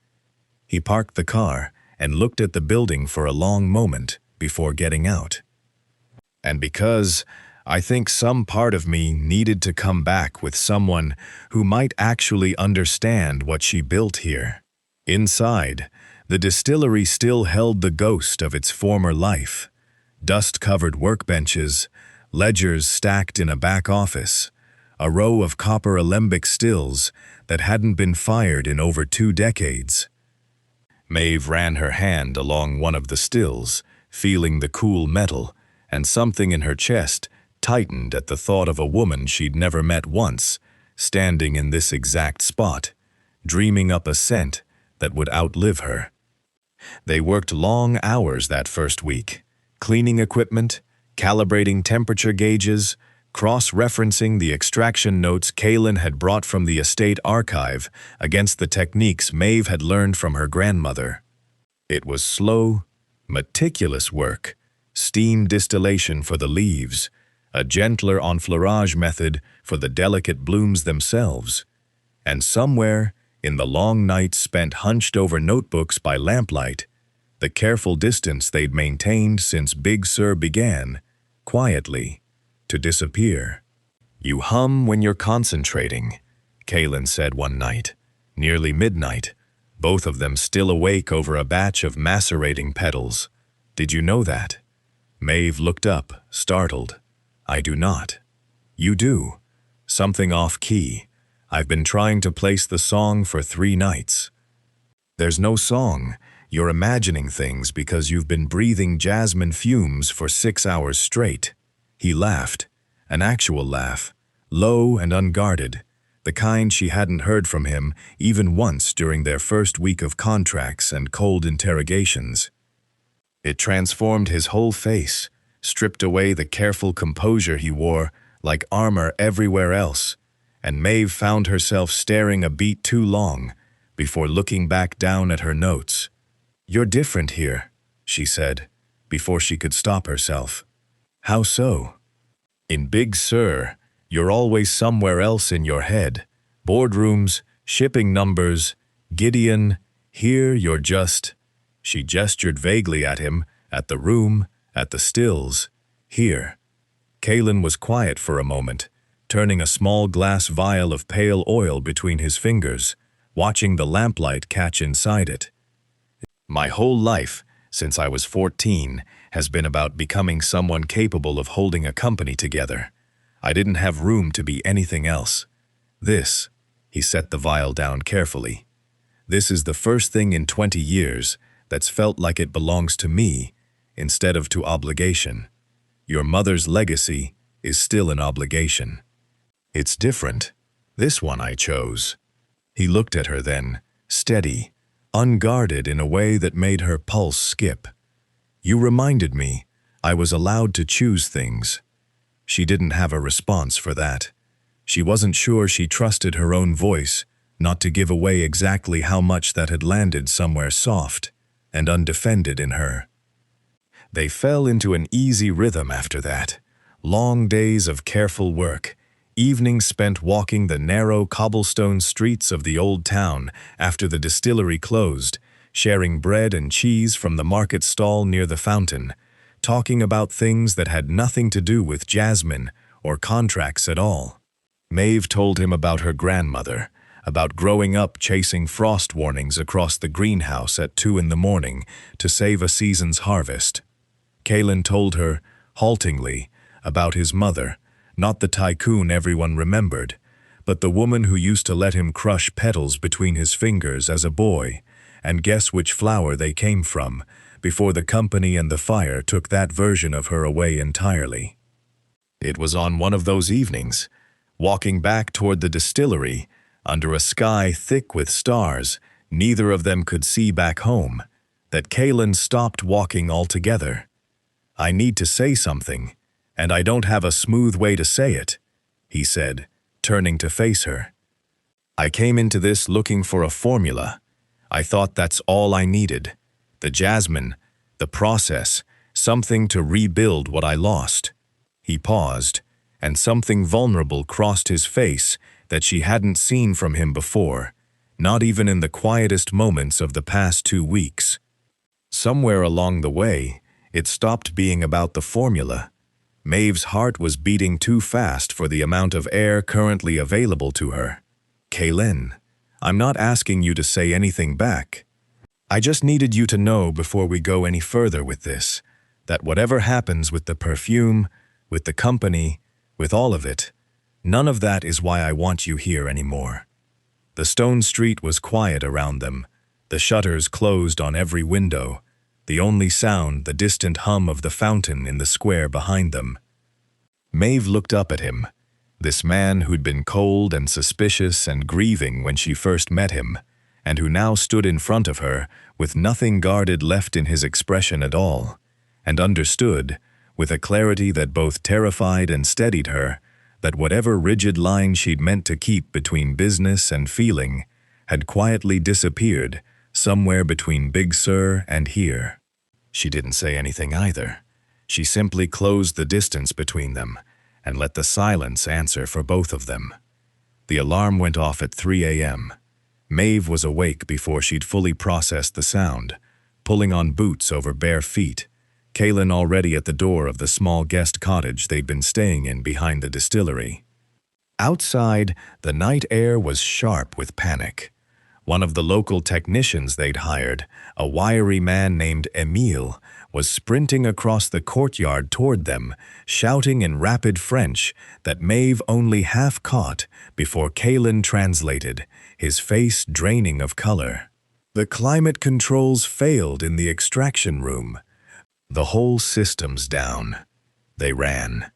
He parked the car and looked at the building for a long moment before getting out. "And because I think some part of me needed to come back with someone who might actually understand what she built here." Inside, the distillery still held the ghost of its former life. Dust-covered workbenches, ledgers stacked in a back office, a row of copper alembic stills that hadn't been fired in over 2 decades. Maeve ran her hand along one of the stills, feeling the cool metal, and something in her chest tightened at the thought of a woman she'd never met once, standing in this exact spot, dreaming up a scent that would outlive her. They worked long hours that first week, cleaning equipment, calibrating temperature gauges, cross-referencing the extraction notes Kaylin had brought from the estate archive against the techniques Maeve had learned from her grandmother. It was slow, meticulous work, steam distillation for the leaves, a gentler enfleurage method for the delicate blooms themselves, and somewhere, in the long nights spent hunched over notebooks by lamplight, the careful distance they'd maintained since Big Sur began, quietly, to disappear. "You hum when you're concentrating," Kaylin said one night, nearly midnight, both of them still awake over a batch of macerating petals. "Did you know that?" Maeve looked up, startled. "I do not." "You do. Something off-key. I've been trying to place the song for 3 nights." "There's no song. You're imagining things because you've been breathing jasmine fumes for 6 hours straight." He laughed, an actual laugh, low and unguarded, the kind she hadn't heard from him even once during their first week of contracts and cold interrogations. It transformed his whole face, stripped away the careful composure he wore like armor everywhere else, and Maeve found herself staring a beat too long before looking back down at her notes. "You're different here," she said, before she could stop herself. "How so?" "In Big Sur, you're always somewhere else in your head. Boardrooms, shipping numbers, Gideon. Here you're just—" She gestured vaguely at him, at the room, at the stills. "Here." Kaylin was quiet for a moment, turning a small glass vial of pale oil between his fingers, watching the lamplight catch inside it. My whole life, since I was 14, has been about becoming someone capable of holding a company together. I didn't have room to be anything else. This, he set the vial down carefully. This is the first thing in 20 years that's felt like it belongs to me instead of to obligation. Your mother's legacy is still an obligation. It's different. This one I chose. He looked at her then, steady, unguarded in a way that made her pulse skip. You reminded me I was allowed to choose things. She didn't have a response for that. She wasn't sure she trusted her own voice not to give away exactly how much that had landed somewhere soft and undefended in her. They fell into an easy rhythm after that. Long days of careful work, evenings spent walking the narrow cobblestone streets of the old town after the distillery closed, sharing bread and cheese from the market stall near the fountain, talking about things that had nothing to do with Jasmine or contracts at all. Maeve told him about her grandmother, about growing up chasing frost warnings across the greenhouse at 2 in the morning to save a season's harvest. Kalen told her, haltingly, about his mother, not the tycoon everyone remembered, but the woman who used to let him crush petals between his fingers as a boy and guess which flower they came from before the company and the fire took that version of her away entirely. It was on one of those evenings, walking back toward the distillery, under a sky thick with stars neither of them could see back home, that Kalen stopped walking altogether. I need to say something, and I don't have a smooth way to say it, he said, turning to face her. I came into this looking for a formula. I thought that's all I needed. The jasmine, the process, something to rebuild what I lost. He paused, and something vulnerable crossed his face that she hadn't seen from him before, not even in the quietest moments of the past 2 weeks. Somewhere along the way, it stopped being about the formula. Maeve's heart was beating too fast for the amount of air currently available to her. Kalen, I'm not asking you to say anything back. I just needed you to know before we go any further with this, that whatever happens with the perfume, with the company, with all of it, none of that is why I want you here anymore. The stone street was quiet around them, the shutters closed on every window, the only sound the distant hum of the fountain in the square behind them. Maeve looked up at him, this man who'd been cold and suspicious and grieving when she first met him, and who now stood in front of her with nothing guarded left in his expression at all, and understood, with a clarity that both terrified and steadied her, that whatever rigid line she'd meant to keep between business and feeling had quietly disappeared somewhere between Big Sur and here. She didn't say anything either. She simply closed the distance between them and let the silence answer for both of them. The alarm went off at 3 a.m. Maeve was awake before she'd fully processed the sound, pulling on boots over bare feet, Kalen already at the door of the small guest cottage they'd been staying in behind the distillery. Outside, the night air was sharp with panic. One of the local technicians they'd hired, a wiry man named Emile, was sprinting across the courtyard toward them, shouting in rapid French that Maeve only half caught before Kalen translated, his face draining of color. The climate controls failed in the extraction room. The whole system's down. They ran.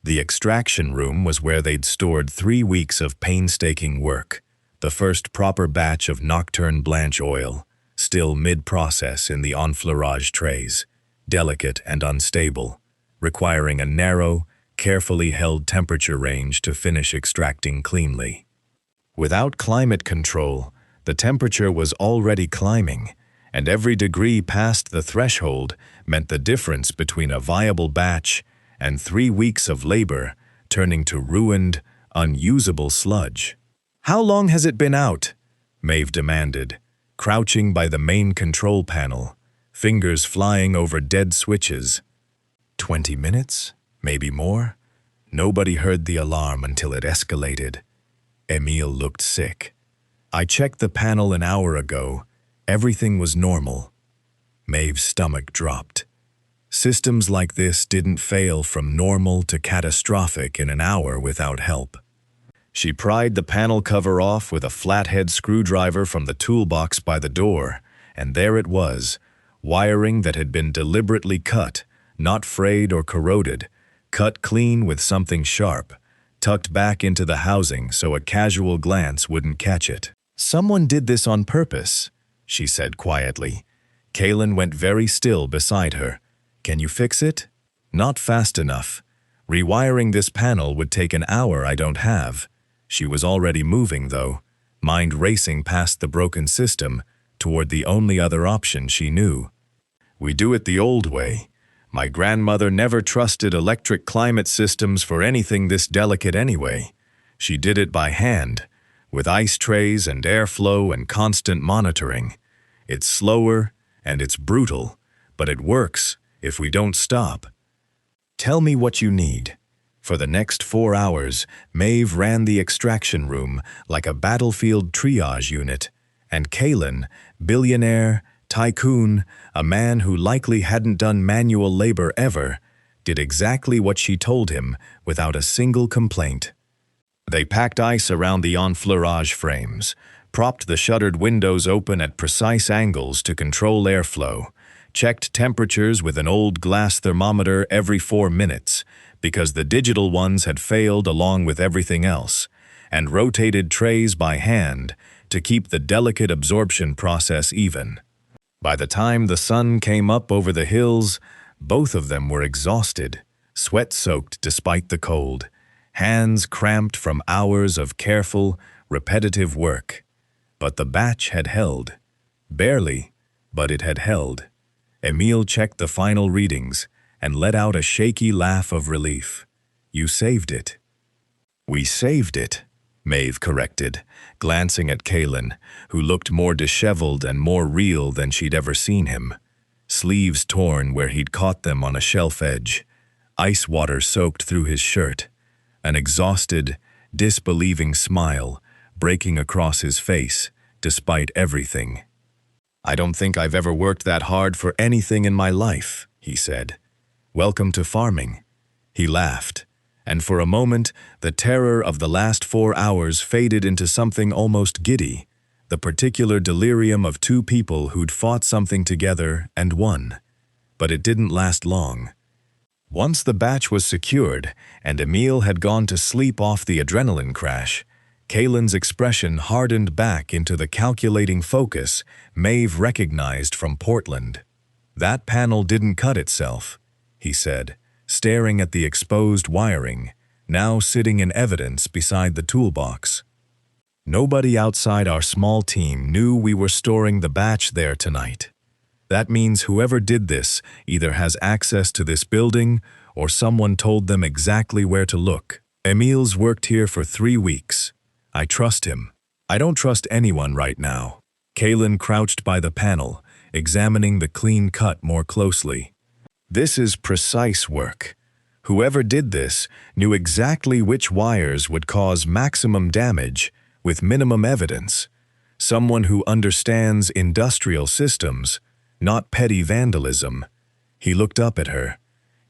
The extraction room was where they'd stored 3 weeks of painstaking work, the first proper batch of Nocturne Blanche oil, still mid-process in the enfleurage trays, delicate and unstable, requiring a narrow, carefully held temperature range to finish extracting cleanly. Without climate control, the temperature was already climbing, and every degree past the threshold meant the difference between a viable batch and 3 weeks of labor turning to ruined, unusable sludge. "How long has it been out?" Maeve demanded, crouching by the main control panel, fingers flying over dead switches. 20 minutes? Maybe more? Nobody heard the alarm until it escalated. Emile looked sick. I checked the panel an hour ago. Everything was normal. Maeve's stomach dropped. Systems like this didn't fail from normal to catastrophic in an hour without help. She pried the panel cover off with a flathead screwdriver from the toolbox by the door, and there it was, wiring that had been deliberately cut, not frayed or corroded, cut clean with something sharp, tucked back into the housing so a casual glance wouldn't catch it. "Someone did this on purpose," she said quietly. Kaylin went very still beside her. "Can you fix it?" "Not fast enough. Rewiring this panel would take an hour I don't have." She was already moving, though, mind racing past the broken system toward the only other option she knew. "We do it the old way. My grandmother never trusted electric climate systems for anything this delicate anyway. She did it by hand, with ice trays and airflow and constant monitoring. It's slower and it's brutal, but it works if we don't stop." "Tell me what you need." For the next 4 hours, Maeve ran the extraction room like a battlefield triage unit, and Kaylin, billionaire, tycoon, a man who likely hadn't done manual labor ever, did exactly what she told him without a single complaint. They packed ice around the enfleurage frames, propped the shuttered windows open at precise angles to control airflow, checked temperatures with an old glass thermometer every 4 minutes, because the digital ones had failed along with everything else, and rotated trays by hand to keep the delicate absorption process even. By the time the sun came up over the hills, both of them were exhausted, sweat-soaked despite the cold, hands cramped from hours of careful, repetitive work. But the batch had held. Barely, but it had held. Emile checked the final readings and let out a shaky laugh of relief. "You saved it." "We saved it," Maeve corrected, glancing at Kaylin, who looked more disheveled and more real than she'd ever seen him. Sleeves torn where he'd caught them on a shelf edge, ice water soaked through his shirt, an exhausted, disbelieving smile breaking across his face despite everything. "I don't think I've ever worked that hard for anything in my life," he said. "Welcome to farming." He laughed, and for a moment the terror of the last 4 hours faded into something almost giddy, the particular delirium of 2 people who'd fought something together and won. But it didn't last long. Once the batch was secured and Emile had gone to sleep off the adrenaline crash, Kaylin's expression hardened back into the calculating focus Maeve recognized from Portland. "That panel didn't cut itself," he said, staring at the exposed wiring, now sitting in evidence beside the toolbox. "Nobody outside our small team knew we were storing the batch there tonight. That means whoever did this either has access to this building or someone told them exactly where to look. Emile's worked here for 3 weeks. I trust him. I don't trust anyone right now." Kaylin crouched by the panel, examining the clean cut more closely. "This is precise work. Whoever did this knew exactly which wires would cause maximum damage with minimum evidence. Someone who understands industrial systems, not petty vandalism." He looked up at her.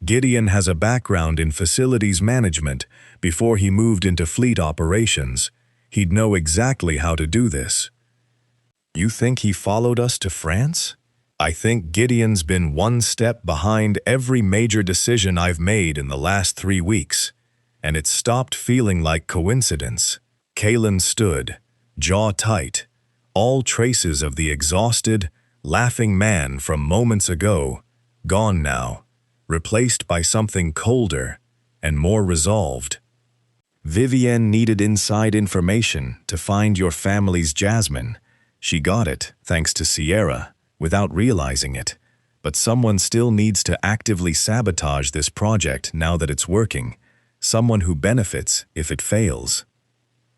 Gideon has a background in facilities management before he moved into fleet operations. He'd know exactly how to do this. "You think he followed us to France?" "I think Gideon's been one step behind every major decision I've made in the last 3 weeks, and it stopped feeling like coincidence." Kaylin stood, jaw tight, all traces of the exhausted, laughing man from moments ago, gone now, replaced by something colder and more resolved. "Vivienne needed inside information to find your family's Jasmine. She got it, thanks to Sierra, without realizing it. But someone still needs to actively sabotage this project now that it's working. Someone who benefits if it fails.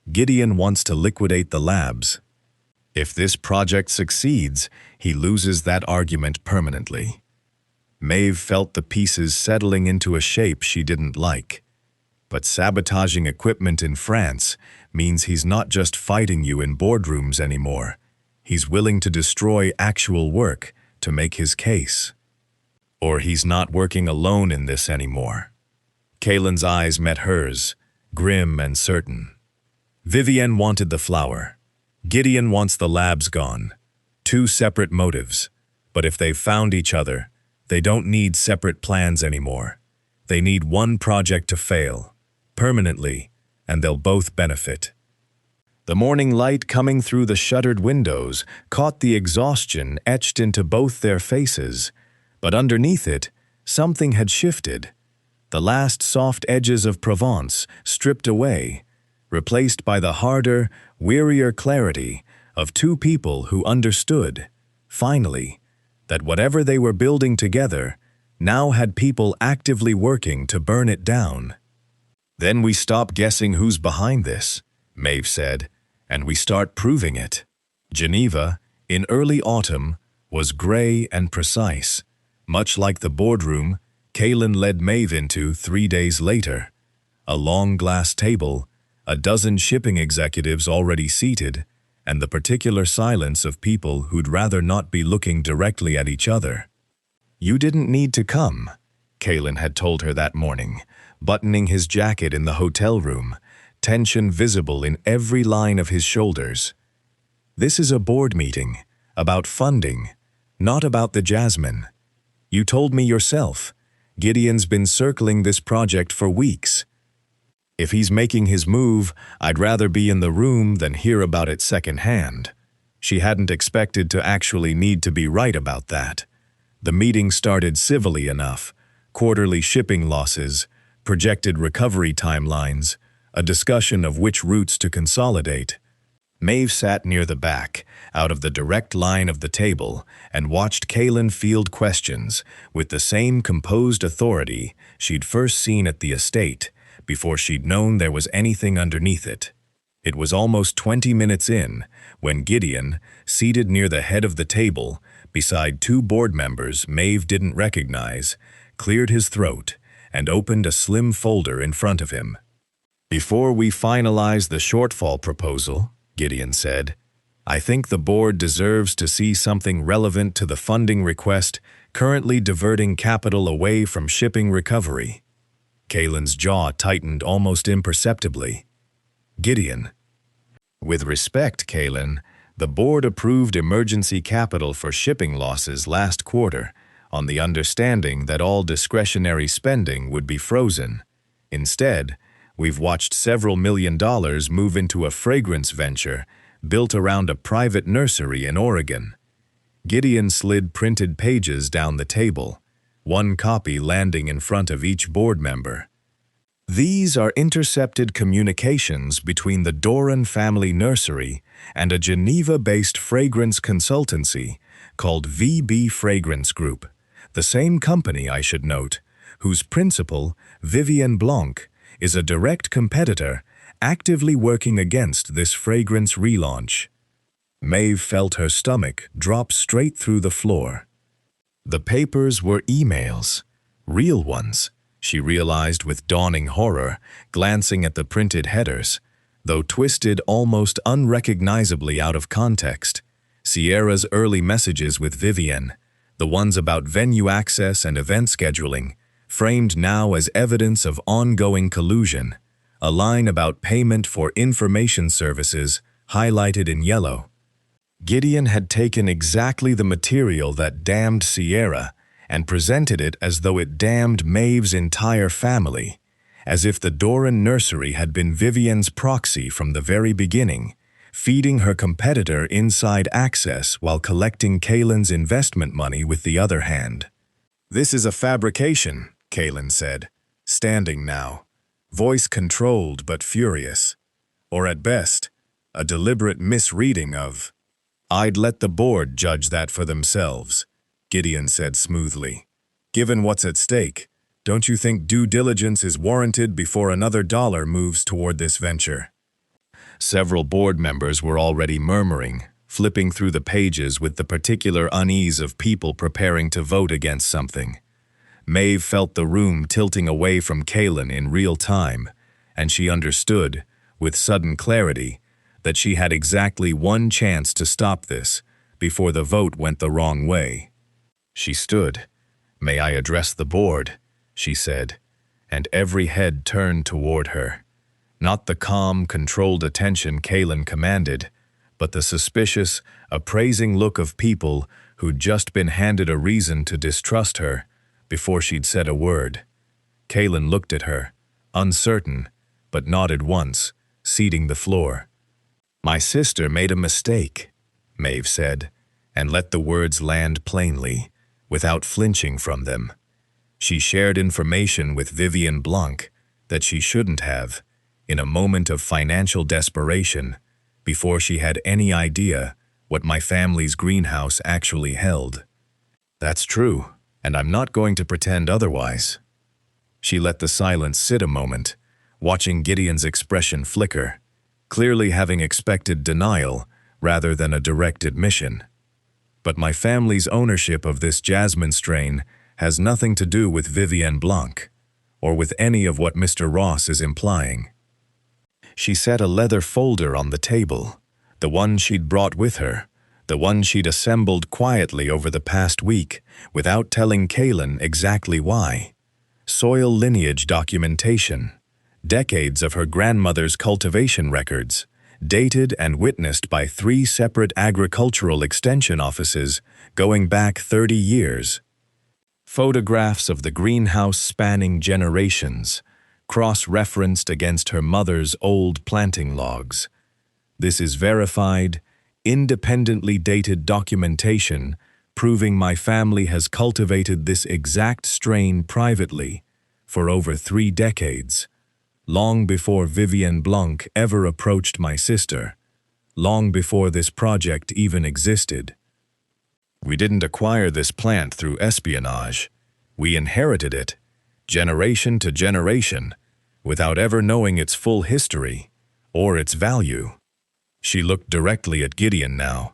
Gideon wants to liquidate the labs. If this project succeeds, he loses that argument permanently." Maeve felt the pieces settling into a shape she didn't like. But sabotaging equipment in France means he's not just fighting you in boardrooms anymore. He's willing to destroy actual work to make his case. Or he's not working alone in this anymore. Kaylin's eyes met hers, grim and certain. Vivienne wanted the flower. Gideon wants the labs gone. Two separate motives. But if they've found each other, they don't need separate plans anymore. They need one project to fail, permanently, and they'll both benefit. The morning light coming through the shuttered windows caught the exhaustion etched into both their faces, but underneath it, something had shifted. The last soft edges of Provence stripped away, replaced by the harder, wearier clarity of two people who understood, finally, that whatever they were building together now had people actively working to burn it down. "Then we stop guessing who's behind this," Maeve said, "and we start proving it." Geneva, in early autumn, was gray and precise, much like the boardroom Kaylin led Maeve into 3 days later. A long glass table, a dozen shipping executives already seated, and the particular silence of people who'd rather not be looking directly at each other. "You didn't need to come," Kaylin had told her that morning, buttoning his jacket in the hotel room, tension visible in every line of his shoulders. "This is a board meeting, about funding, not about the jasmine. You told me yourself, Gideon's been circling this project for weeks. If he's making his move, I'd rather be in the room than hear about it secondhand." She hadn't expected to actually need to be right about that. The meeting started civilly enough: quarterly shipping losses, projected recovery timelines, a discussion of which routes to consolidate. Maeve sat near the back, out of the direct line of the table, and watched Kaylin field questions with the same composed authority she'd first seen at the estate, before she'd known there was anything underneath it. It was almost 20 minutes in when Gideon, seated near the head of the table, beside two board members Maeve didn't recognize, cleared his throat and opened a slim folder in front of him. "Before we finalize the shortfall proposal," Gideon said, "I think the board deserves to see something relevant to the funding request currently diverting capital away from shipping recovery." Kaylin's jaw tightened almost imperceptibly. "Gideon." "With respect, Kaylin, the board approved emergency capital for shipping losses last quarter on the understanding that all discretionary spending would be frozen. Instead, we've watched several $1 million move into a fragrance venture built around a private nursery in Oregon." Gideon slid printed pages down the table, one copy landing in front of each board member. "These are intercepted communications between the Doran family nursery and a Geneva-based fragrance consultancy called VB Fragrance Group, the same company, I should note, whose principal, Vivienne Blanc, is a direct competitor actively working against this fragrance relaunch." Maeve felt her stomach drop straight through the floor. The papers were emails, real ones, she realized with dawning horror, glancing at the printed headers, though twisted almost unrecognizably out of context. Sierra's early messages with Vivienne, the ones about venue access and event scheduling, framed now as evidence of ongoing collusion, a line about payment for information services highlighted in yellow. Gideon had taken exactly the material that damned Sierra and presented it as though it damned Maeve's entire family, as if the Doran nursery had been Vivienne's proxy from the very beginning, feeding her competitor inside access while collecting Kaylin's investment money with the other hand. "This is a fabrication," Kaylin said, standing now, voice controlled but furious. "Or at best, a deliberate misreading of—" "I'd let the board judge that for themselves," Gideon said smoothly. "Given what's at stake, don't you think due diligence is warranted before another dollar moves toward this venture?" Several board members were already murmuring, flipping through the pages with the particular unease of people preparing to vote against something. Maeve felt the room tilting away from Kaylin in real time, and she understood, with sudden clarity, that she had exactly one chance to stop this before the vote went the wrong way. She stood. "May I address the board?" she said, and every head turned toward her. Not the calm, controlled attention Kaylin commanded, but the suspicious, appraising look of people who'd just been handed a reason to distrust her before she'd said a word. Kaylin looked at her, uncertain, but nodded once, ceding the floor. "My sister made a mistake," Maeve said, and let the words land plainly, without flinching from them. She shared information with Vivian Blanc that she shouldn't have, in a moment of financial desperation, before she had any idea what my family's greenhouse actually held. "That's true, and I'm not going to pretend otherwise." She let the silence sit a moment, watching Gideon's expression flicker, clearly having expected denial rather than a direct admission. "But my family's ownership of this jasmine strain has nothing to do with Vivienne Blanc, or with any of what Mr. Ross is implying." She set a leather folder on the table, the one she'd brought with her, the one she'd assembled quietly over the past week without telling Kaylin exactly why. Soil lineage documentation, decades of her grandmother's cultivation records, dated and witnessed by 3 separate agricultural extension offices going back 30 years. Photographs of the greenhouse spanning generations, cross-referenced against her mother's old planting logs. This is verified, independently dated documentation proving my family has cultivated this exact strain privately for over 3 decades, long before Vivienne Blanc ever approached my sister, long before this project even existed. We didn't acquire this plant through espionage. We inherited it, generation to generation, without ever knowing its full history or its value. She looked directly at Gideon now.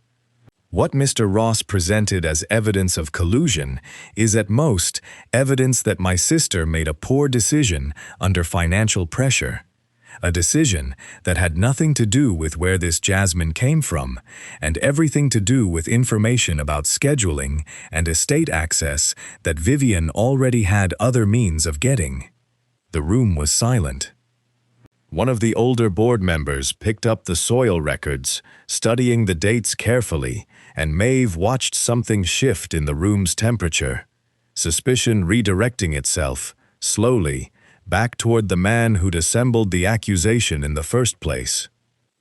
What Mr. Ross presented as evidence of collusion is at most evidence that my sister made a poor decision under financial pressure, a decision that had nothing to do with where this jasmine came from and everything to do with information about scheduling and estate access that Vivian already had other means of getting. The room was silent. One of the older board members picked up the soil records, studying the dates carefully, and Maeve watched something shift in the room's temperature, suspicion redirecting itself, slowly, back toward the man who'd assembled the accusation in the first place.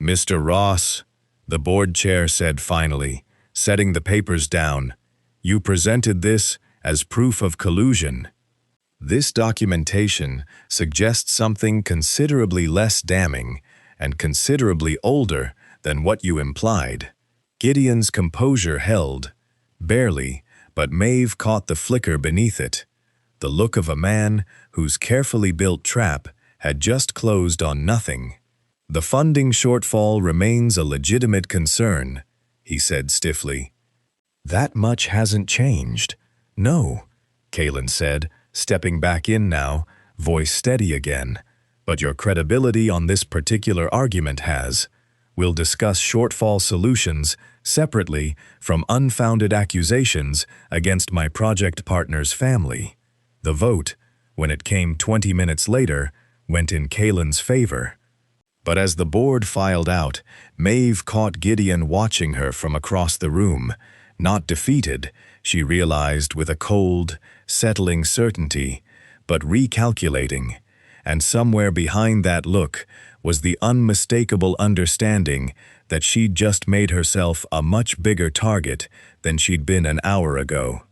"Mr. Ross," the board chair said finally, setting the papers down, "you presented this as proof of collusion. This documentation suggests something considerably less damning and considerably older than what you implied." Gideon's composure held, barely, but Maeve caught the flicker beneath it, the look of a man whose carefully built trap had just closed on nothing. "The funding shortfall remains a legitimate concern," he said stiffly. "That much hasn't changed." "No," Kaylin said, stepping back in now, voice steady again. "But your credibility on this particular argument has. We'll discuss shortfall solutions separately from unfounded accusations against my project partner's family." The vote, when it came 20 minutes later, went in Kaylin's favor. But as the board filed out, Maeve caught Gideon watching her from across the room. Not defeated, she realized with a cold, settling certainty, but recalculating, and somewhere behind that look was the unmistakable understanding that she'd just made herself a much bigger target than she'd been an hour ago.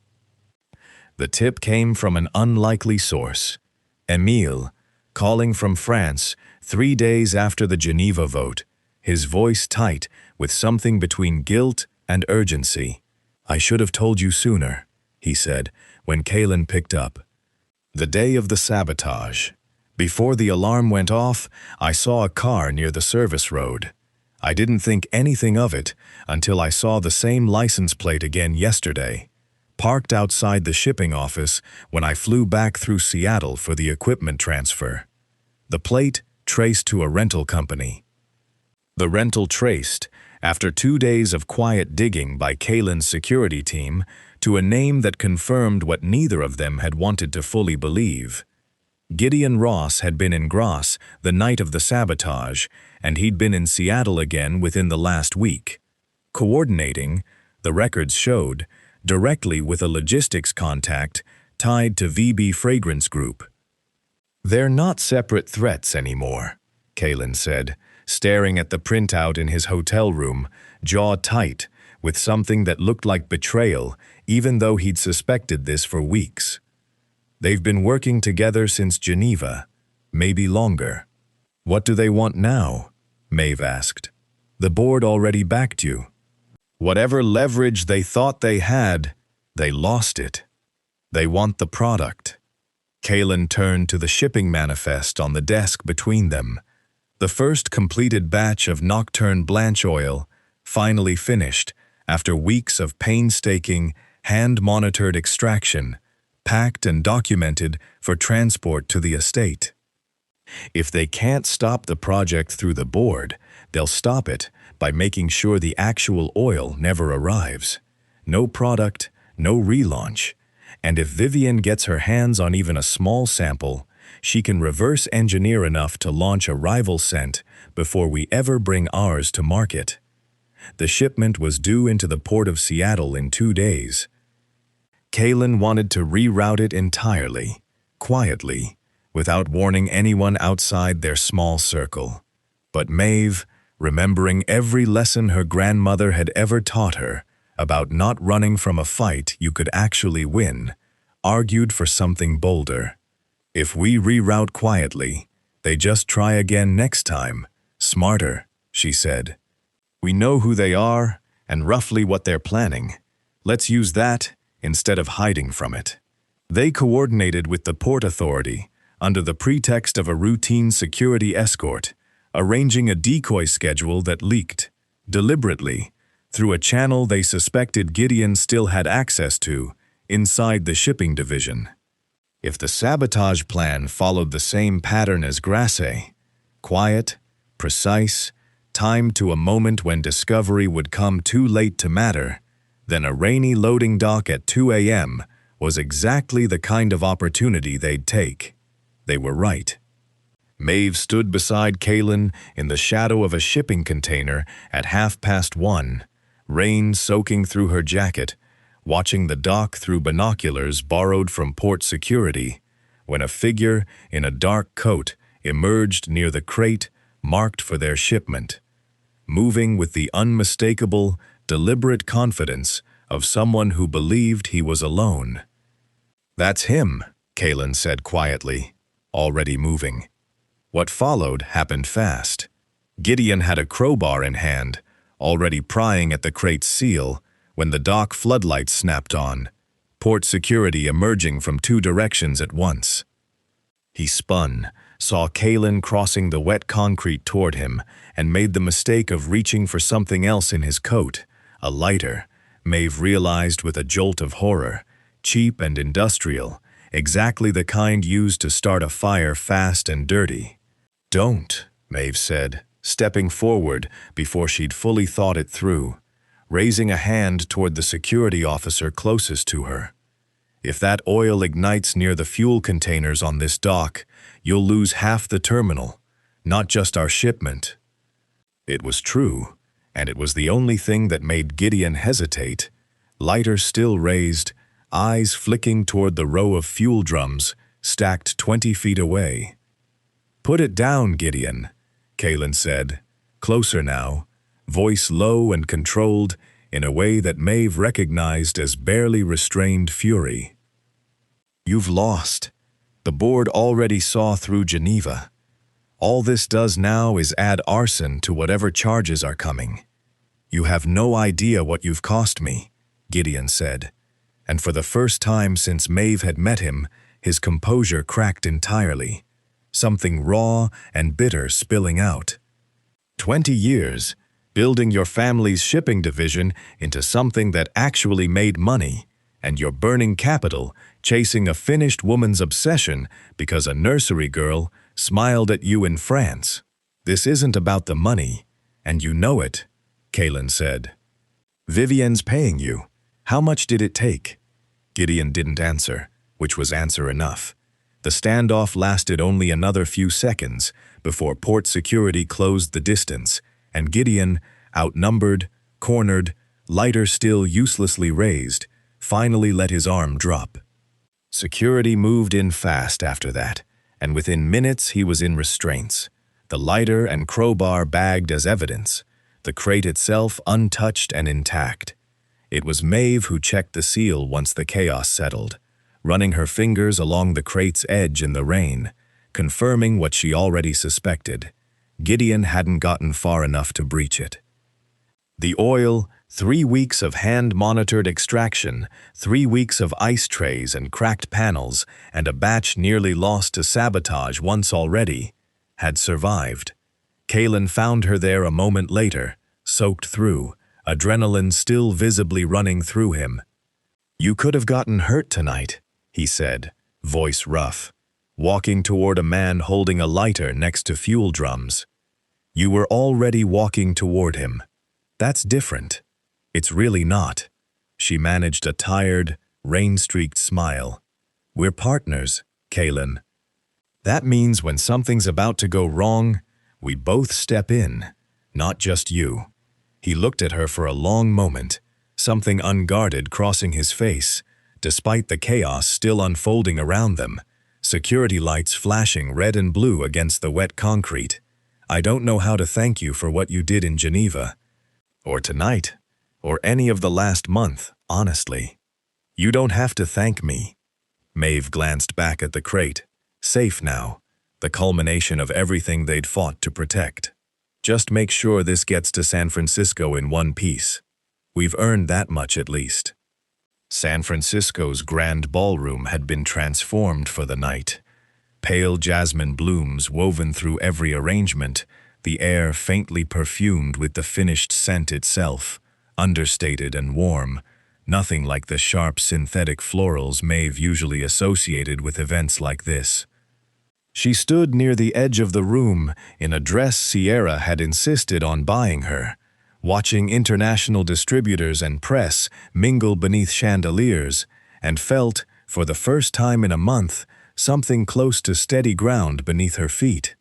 The tip came from an unlikely source. Emile, calling from France 3 days after the Geneva vote, his voice tight with something between guilt and urgency. "I should have told you sooner," he said, when Kaylin picked up. "The day of the sabotage. Before the alarm went off, I saw a car near the service road. I didn't think anything of it until I saw the same license plate again yesterday, parked outside the shipping office when I flew back through Seattle for the equipment transfer. The plate traced to a rental company. The rental traced, after 2 days of quiet digging by Kaylin's security team, to a name that confirmed what neither of them had wanted to fully believe. Gideon Ross had been in Gross the night of the sabotage, and he'd been in Seattle again within the last week, coordinating, the records showed, directly with a logistics contact tied to VB Fragrance Group. "They're not separate threats anymore," Kaylin said, staring at the printout in his hotel room, jaw tight, with something that looked like betrayal, even though he'd suspected this for weeks. "They've been working together since Geneva, maybe longer." "What do they want now?" Maeve asked. "The board already backed you. Whatever leverage they thought they had, they lost it. They want the product." Kaylin turned to the shipping manifest on the desk between them. The first completed batch of Nocturne Blanche oil, finally finished, after weeks of painstaking, hand-monitored extraction, packed and documented for transport to the estate. If they can't stop the project through the board, they'll stop it by making sure the actual oil never arrives. No product, no relaunch. And if Vivian gets her hands on even a small sample, she can reverse engineer enough to launch a rival scent before we ever bring ours to market. The shipment was due into the port of Seattle in 2 days. Kaylin wanted to reroute it entirely, quietly, without warning anyone outside their small circle. But Maeve, remembering every lesson her grandmother had ever taught her about not running from a fight you could actually win, argued for something bolder. "If we reroute quietly, they just try again next time, smarter," she said. "We know who they are and roughly what they're planning. Let's use that instead of hiding from it." They coordinated with the Port Authority under the pretext of a routine security escort, arranging a decoy schedule that leaked, deliberately, through a channel they suspected Gideon still had access to inside the shipping division. If the sabotage plan followed the same pattern as Grasse, quiet, precise, timed to a moment when discovery would come too late to matter, then a rainy loading dock at 2 a.m. was exactly the kind of opportunity they'd take. They were right. Maeve stood beside Kaylin in the shadow of a shipping container at 1:30, rain soaking through her jacket, watching the dock through binoculars borrowed from port security, when a figure in a dark coat emerged near the crate marked for their shipment, moving with the unmistakable, deliberate confidence of someone who believed he was alone. "That's him," Kaylin said quietly, already moving. What followed happened fast. Gideon had a crowbar in hand, already prying at the crate's seal, when the dock floodlights snapped on, port security emerging from 2 directions at once. He spun, saw Kaylin crossing the wet concrete toward him, and made the mistake of reaching for something else in his coat, a lighter, Maeve realized with a jolt of horror, cheap and industrial, exactly the kind used to start a fire fast and dirty. "Don't," Maeve said, stepping forward before she'd fully thought it through, raising a hand toward the security officer closest to her. "If that oil ignites near the fuel containers on this dock, you'll lose half the terminal, not just our shipment." It was true, and it was the only thing that made Gideon hesitate, lighter still raised, eyes flicking toward the row of fuel drums stacked 20 feet away. "Put it down, Gideon," Kaylin said, closer now, voice low and controlled in a way that Maeve recognized as barely restrained fury. "You've lost. The board already saw through Geneva. All this does now is add arson to whatever charges are coming. You have no idea what you've cost me," Gideon said, and for the first time since Maeve had met him, his composure cracked entirely, something raw and bitter spilling out. 20 years, building your family's shipping division into something that actually made money, and you're burning capital chasing a finished woman's obsession because a nursery girl smiled at you in France. This isn't about the money, and you know it, Kaylin said. Vivienne's paying you. How much did it take? Gideon didn't answer, which was answer enough. The standoff lasted only another few seconds before port security closed the distance, and Gideon, outnumbered, cornered, lighter still uselessly raised, finally let his arm drop. Security moved in fast after that, and within minutes he was in restraints, the lighter and crowbar bagged as evidence, the crate itself untouched and intact. It was Maeve who checked the seal once the chaos settled, running her fingers along the crate's edge in the rain, confirming what she already suspected. Gideon hadn't gotten far enough to breach it. The oil, 3 weeks of hand-monitored extraction, 3 weeks of ice trays and cracked panels, and a batch nearly lost to sabotage once already, had survived. Kaylin found her there a moment later, soaked through, adrenaline still visibly running through him. "You could have gotten hurt tonight," he said, voice rough, walking toward a man holding a lighter next to fuel drums. You were already walking toward him. That's different. It's really not. She managed a tired, rain-streaked smile. We're partners, Kaylin. That means when something's about to go wrong, we both step in, not just you. He looked at her for a long moment, something unguarded crossing his face, despite the chaos still unfolding around them, security lights flashing red and blue against the wet concrete. I don't know how to thank you for what you did in Geneva, or tonight, or any of the last month, honestly. You don't have to thank me. Maeve glanced back at the crate, safe now, the culmination of everything they'd fought to protect. Just make sure this gets to San Francisco in one piece. We've earned that much at least. San Francisco's grand ballroom had been transformed for the night. Pale jasmine blooms woven through every arrangement, the air faintly perfumed with the finished scent itself, understated and warm, nothing like the sharp synthetic florals Maeve usually associated with events like this. She stood near the edge of the room in a dress Sierra had insisted on buying her, watching international distributors and press mingle beneath chandeliers, and felt, for the first time in a month, something close to steady ground beneath her feet.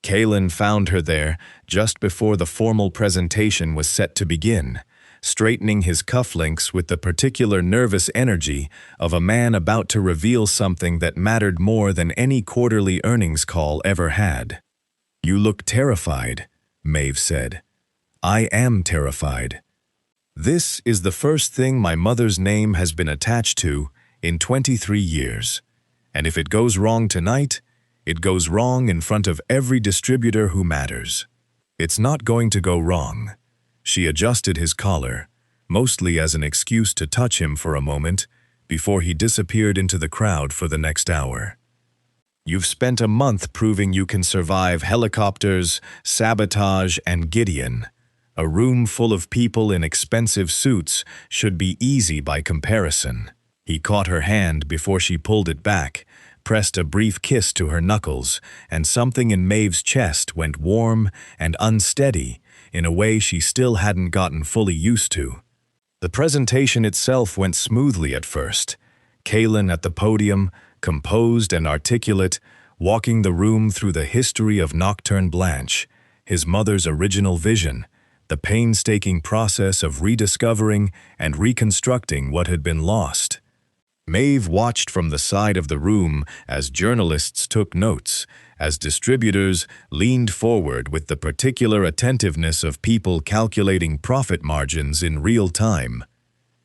Kaylin found her there just before the formal presentation was set to begin, straightening his cufflinks with the particular nervous energy of a man about to reveal something that mattered more than any quarterly earnings call ever had. You look terrified, Maeve said. I am terrified. This is the first thing my mother's name has been attached to in 23 years. And if it goes wrong tonight, it goes wrong in front of every distributor who matters. It's not going to go wrong. She adjusted his collar, mostly as an excuse to touch him for a moment, before he disappeared into the crowd for the next hour. You've spent a month proving you can survive helicopters, sabotage, and Gideon. A room full of people in expensive suits should be easy by comparison. He caught her hand before she pulled it back, pressed a brief kiss to her knuckles, and something in Maeve's chest went warm and unsteady in a way she still hadn't gotten fully used to. The presentation itself went smoothly at first. Kaylin at the podium, composed and articulate, walking the room through the history of Nocturne Blanche, his mother's original vision, the painstaking process of rediscovering and reconstructing what had been lost. Maeve watched from the side of the room as journalists took notes, as distributors leaned forward with the particular attentiveness of people calculating profit margins in real time.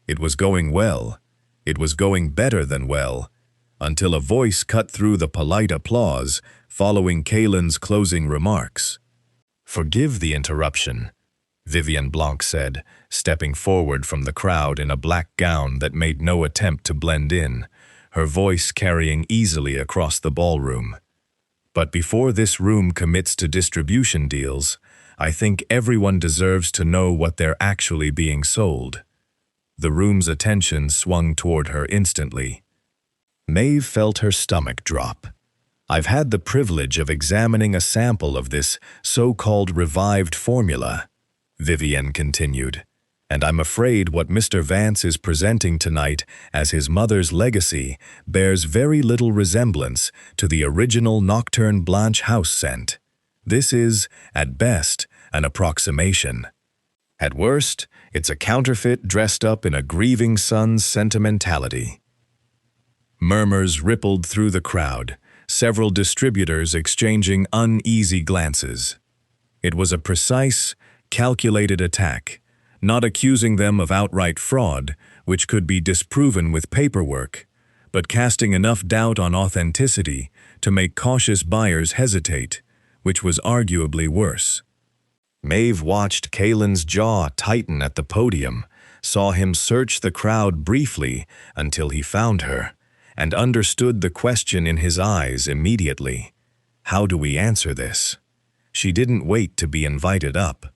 It was going well. It was going better than well, until a voice cut through the polite applause following Kaylin's closing remarks. "Forgive the interruption," Vivienne Blanc said, stepping forward from the crowd in a black gown that made no attempt to blend in, her voice carrying easily across the ballroom. "But before this room commits to distribution deals, I think everyone deserves to know what they're actually being sold." The room's attention swung toward her instantly. Maeve felt her stomach drop. I've had the privilege of examining a sample of this so-called revived formula," Vivienne continued, "and I'm afraid what Mr. Vance is presenting tonight as his mother's legacy bears very little resemblance to the original Nocturne Blanche house scent. This is, at best, an approximation. At worst, it's a counterfeit dressed up in a grieving son's sentimentality." Murmurs rippled through the crowd, several distributors exchanging uneasy glances. It was a precise, calculated attack, not accusing them of outright fraud, which could be disproven with paperwork, but casting enough doubt on authenticity to make cautious buyers hesitate, which was arguably worse. Maeve watched Kalen's jaw tighten at the podium, saw him search the crowd briefly until he found her, and understood the question in his eyes immediately. How do we answer this? She didn't wait to be invited up.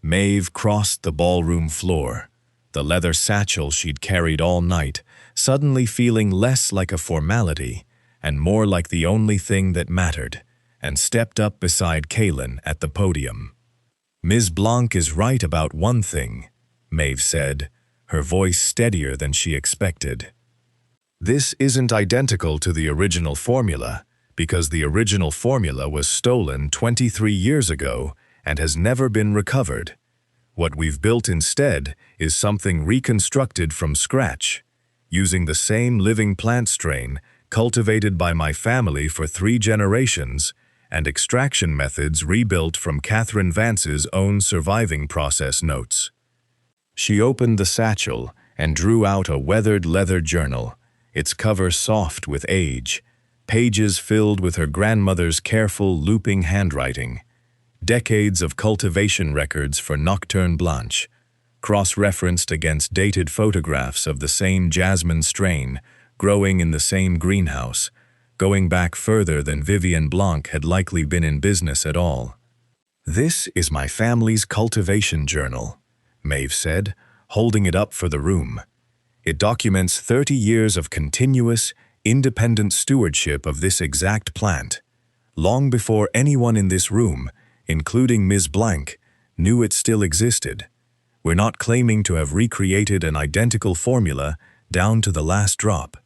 Maeve crossed the ballroom floor, the leather satchel she'd carried all night, suddenly feeling less like a formality and more like the only thing that mattered, and stepped up beside Kalen at the podium. "Ms. Blanc is right about one thing," Maeve said, her voice steadier than she expected. "This isn't identical to the original formula, because the original formula was stolen 23 years ago and has never been recovered. What we've built instead is something reconstructed from scratch, using the same living plant strain cultivated by my family for 3 generations and extraction methods rebuilt from Catherine Vance's own surviving process notes." She opened the satchel and drew out a weathered leather journal, its cover soft with age, pages filled with her grandmother's careful, looping handwriting, decades of cultivation records for Nocturne Blanche, cross-referenced against dated photographs of the same jasmine strain growing in the same greenhouse, going back further than Vivienne Blanc had likely been in business at all. "This is my family's cultivation journal," Maeve said, holding it up for the room. "It documents 30 years of continuous, independent stewardship of this exact plant, long before anyone in this room, including Ms. Blanc, knew it still existed. We're not claiming to have recreated an identical formula down to the last drop.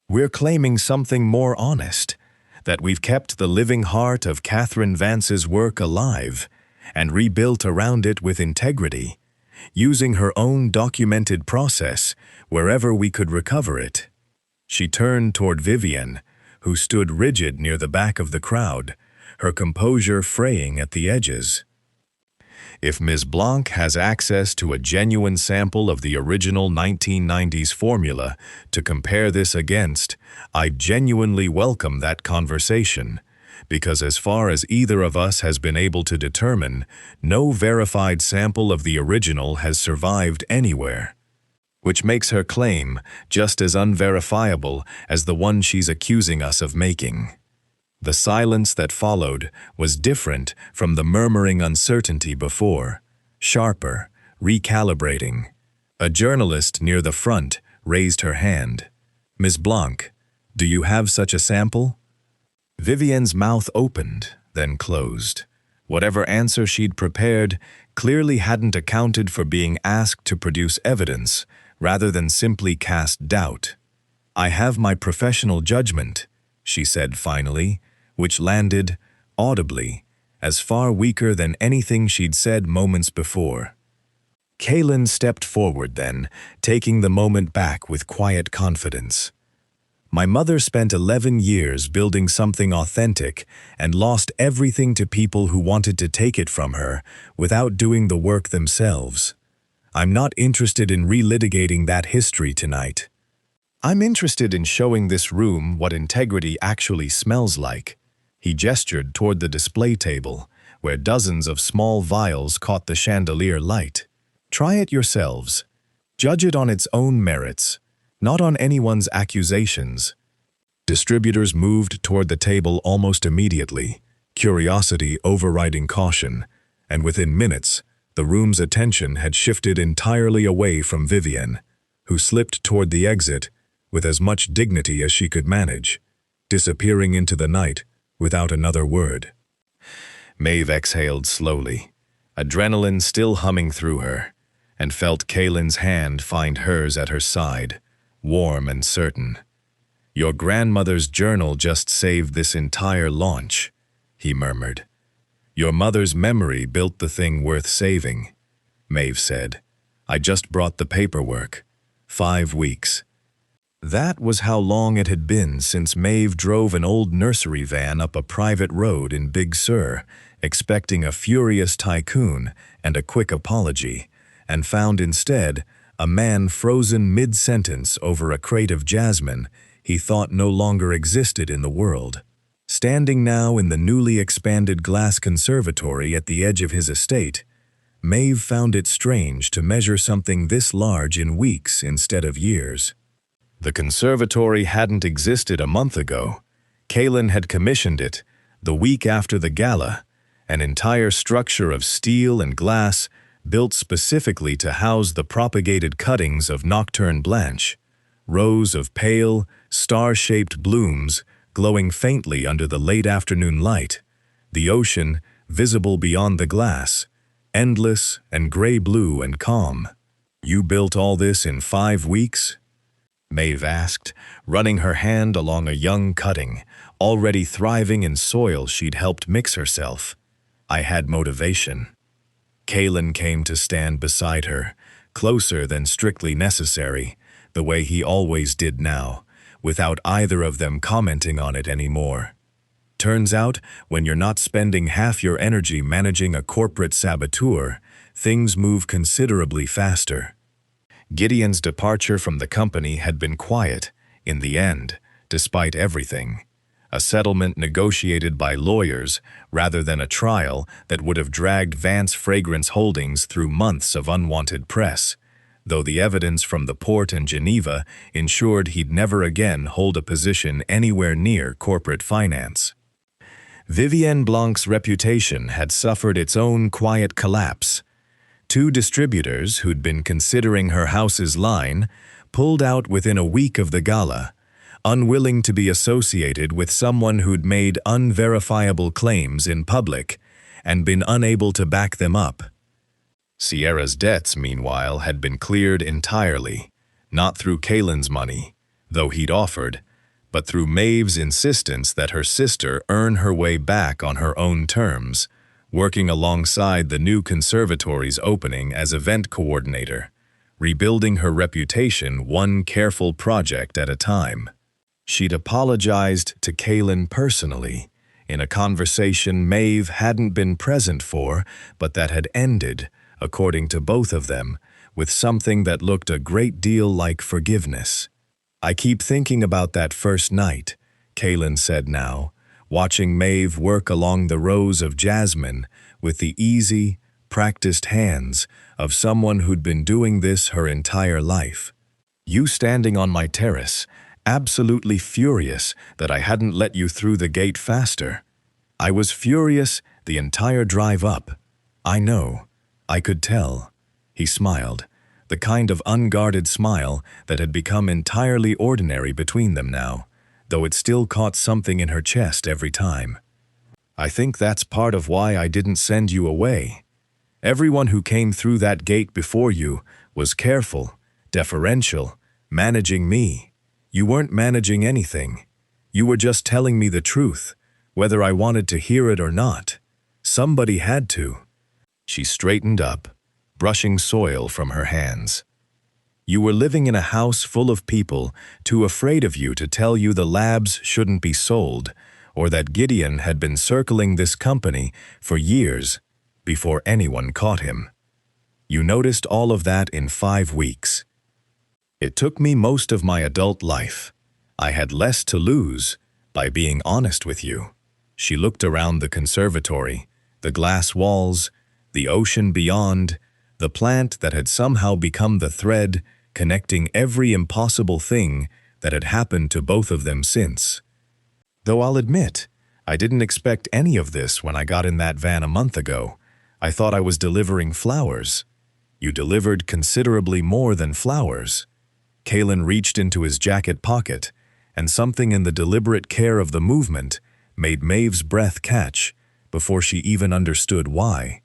We're claiming something more honest, that we've kept the living heart of Catherine Vance's work alive and rebuilt around it with integrity, using her own documented process wherever we could recover it." She turned toward Vivienne, who stood rigid near the back of the crowd, her composure fraying at the edges. "If Ms. Blanc has access to a genuine sample of the original 1990s formula to compare this against, I genuinely welcome that conversation, because as far as either of us has been able to determine, no verified sample of the original has survived anywhere, which makes her claim just as unverifiable as the one she's accusing us of making." The silence that followed was different from the murmuring uncertainty before, sharper, recalibrating. A journalist near the front raised her hand. "Ms. Blanc, do you have such a sample?" Vivienne's mouth opened, then closed. Whatever answer she'd prepared clearly hadn't accounted for being asked to produce evidence rather than simply cast doubt. "I have my professional judgment," she said finally, which landed, audibly, as far weaker than anything she'd said moments before. Kalen stepped forward then, taking the moment back with quiet confidence. "My mother spent 11 years building something authentic and lost everything to people who wanted to take it from her without doing the work themselves. I'm not interested in relitigating that history tonight. I'm interested in showing this room what integrity actually smells like." He gestured toward the display table, where dozens of small vials caught the chandelier light. "Try it yourselves. Judge it on its own merits, not on anyone's accusations." Distributors moved toward the table almost immediately, curiosity overriding caution, and within minutes, the room's attention had shifted entirely away from Vivienne, who slipped toward the exit with as much dignity as she could manage. disappearing into the night without another word. Maeve exhaled slowly, adrenaline still humming through her, and felt Kaylin's hand find hers at her side, warm and certain. "Your grandmother's journal just saved this entire launch," he murmured. "Your mother's memory built the thing worth saving," Maeve said. "I just brought the paperwork. 5 weeks." That was how long it had been since Maeve drove an old nursery van up a private road in Big Sur, expecting a furious tycoon and a quick apology, and found instead a man frozen mid-sentence over a crate of jasmine he thought no longer existed in the world. Standing now in the newly expanded glass conservatory at the edge of his estate, Maeve found it strange to measure something this large in weeks instead of years. The conservatory hadn't existed a month ago. Kaylin had commissioned it the week after the gala, an entire structure of steel and glass built specifically to house the propagated cuttings of Nocturne Blanche, rows of pale, star-shaped blooms glowing faintly under the late afternoon light, the ocean visible beyond the glass, endless and gray-blue and calm. "You built all this in 5 weeks?" Maeve asked, running her hand along a young cutting, already thriving in soil she'd helped mix herself. "I had motivation." Kaylin came to stand beside her, closer than strictly necessary, the way he always did now, without either of them commenting on it anymore. "Turns out, when you're not spending half your energy managing a corporate saboteur, things move considerably faster." Gideon's departure from the company had been quiet, in the end, despite everything. A settlement negotiated by lawyers rather than a trial that would have dragged Vance Fragrance Holdings through months of unwanted press, though the evidence from the port and Geneva ensured he'd never again hold a position anywhere near corporate finance. Vivienne Blanc's reputation had suffered its own quiet collapse. 2 distributors who'd been considering her house's line pulled out within a week of the gala, unwilling to be associated with someone who'd made unverifiable claims in public and been unable to back them up. Sierra's debts, meanwhile, had been cleared entirely, not through Kaylin's money, though he'd offered, but through Maeve's insistence that her sister earn her way back on her own terms, working alongside the new conservatory's opening as event coordinator, rebuilding her reputation one careful project at a time. She'd apologized to Kaylin personally, in a conversation Maeve hadn't been present for, but that had ended, according to both of them, with something that looked a great deal like forgiveness. "I keep thinking about that first night," Kaylin said now, watching Maeve work along the rows of jasmine with the easy, practiced hands of someone who'd been doing this her entire life. "You standing on my terrace, absolutely furious that I hadn't let you through the gate faster. I was furious the entire drive up. I know. I could tell." He smiled, the kind of unguarded smile that had become entirely ordinary between them now, though it still caught something in her chest every time. "I think that's part of why I didn't send you away. Everyone who came through that gate before you was careful, deferential, managing me. You weren't managing anything. You were just telling me the truth, whether I wanted to hear it or not. Somebody had to." She straightened up, brushing soil from her hands. "You were living in a house full of people too afraid of you to tell you the labs shouldn't be sold, or that Gideon had been circling this company for years before anyone caught him. You noticed all of that in 5 weeks. It took me most of my adult life. I had less to lose by being honest with you." She looked around the conservatory, the glass walls, the ocean beyond, the plant that had somehow become the thread connecting every impossible thing that had happened to both of them since. "Though I'll admit, I didn't expect any of this when I got in that van a month ago. I thought I was delivering flowers. You delivered considerably more than flowers." Kaylin reached into his jacket pocket and something in the deliberate care of the movement made Maeve's breath catch before she even understood why.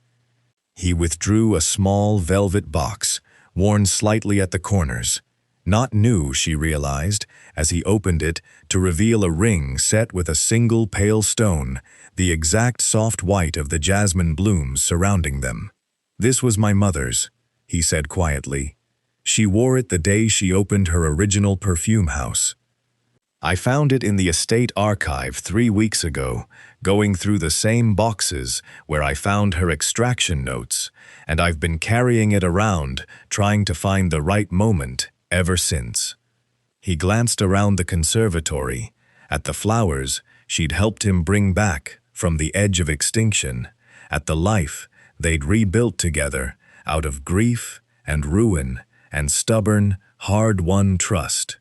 He withdrew a small velvet box, worn slightly at the corners. Not new, she realized, as he opened it to reveal a ring set with a single pale stone, the exact soft white of the jasmine blooms surrounding them. "This was my mother's," he said quietly. "She wore it the day she opened her original perfume house. I found it in the estate archive 3 weeks ago, going through the same boxes where I found her extraction notes, and I've been carrying it around, trying to find the right moment ever since." He glanced around the conservatory, at the flowers she'd helped him bring back from the edge of extinction, at the life they'd rebuilt together out of grief and ruin and stubborn, hard-won trust.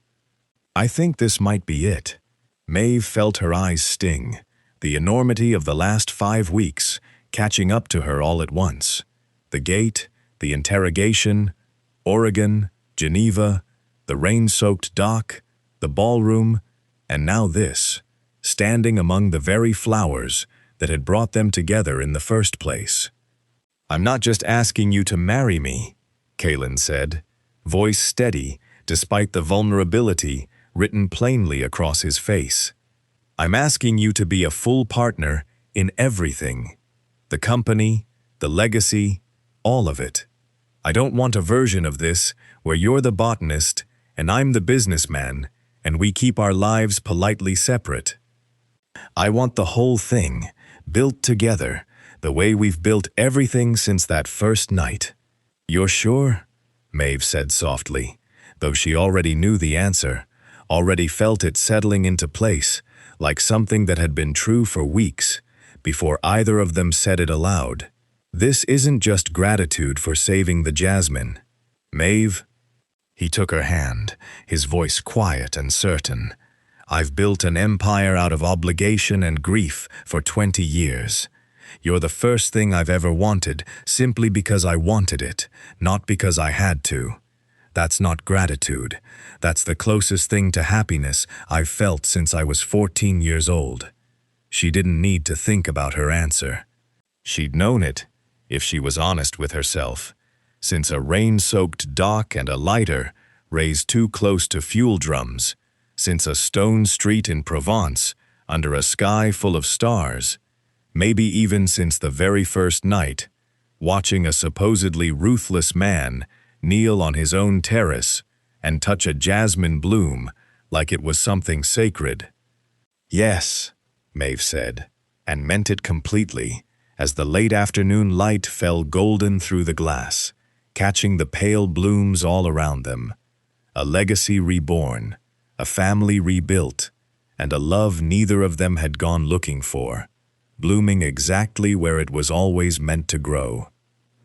"I think this might be it." Maeve felt her eyes sting, the enormity of the last 5 weeks catching up to her all at once. The gate, the interrogation, Oregon, Geneva, the rain-soaked dock, the ballroom, and now this, standing among the very flowers that had brought them together in the first place. "I'm not just asking you to marry me," Kaylin said, voice steady despite the vulnerability written plainly across his face. "I'm asking you to be a full partner in everything. The company, the legacy, all of it. I don't want a version of this where you're the botanist and I'm the businessman and we keep our lives politely separate. I want the whole thing, built together, the way we've built everything since that first night." "You're sure?" Maeve said softly, though she already knew the answer, already felt it settling into place, like something that had been true for weeks, before either of them said it aloud. "This isn't just gratitude for saving the jasmine. Maeve," he took her hand, his voice quiet and certain, "I've built an empire out of obligation and grief for 20 years. You're the first thing I've ever wanted simply because I wanted it, not because I had to. That's not gratitude. That's the closest thing to happiness I've felt since I was 14 years old." She didn't need to think about her answer. She'd known it, if she was honest with herself, since a rain-soaked dock and a lighter raised too close to fuel drums, since a stone street in Provence under a sky full of stars, maybe even since the very first night, watching a supposedly ruthless man kneel on his own terrace and touch a jasmine bloom like it was something sacred. "Yes," Maeve said, and meant it completely, as the late afternoon light fell golden through the glass, catching the pale blooms all around them. A legacy reborn, a family rebuilt, and a love neither of them had gone looking for, blooming exactly where it was always meant to grow.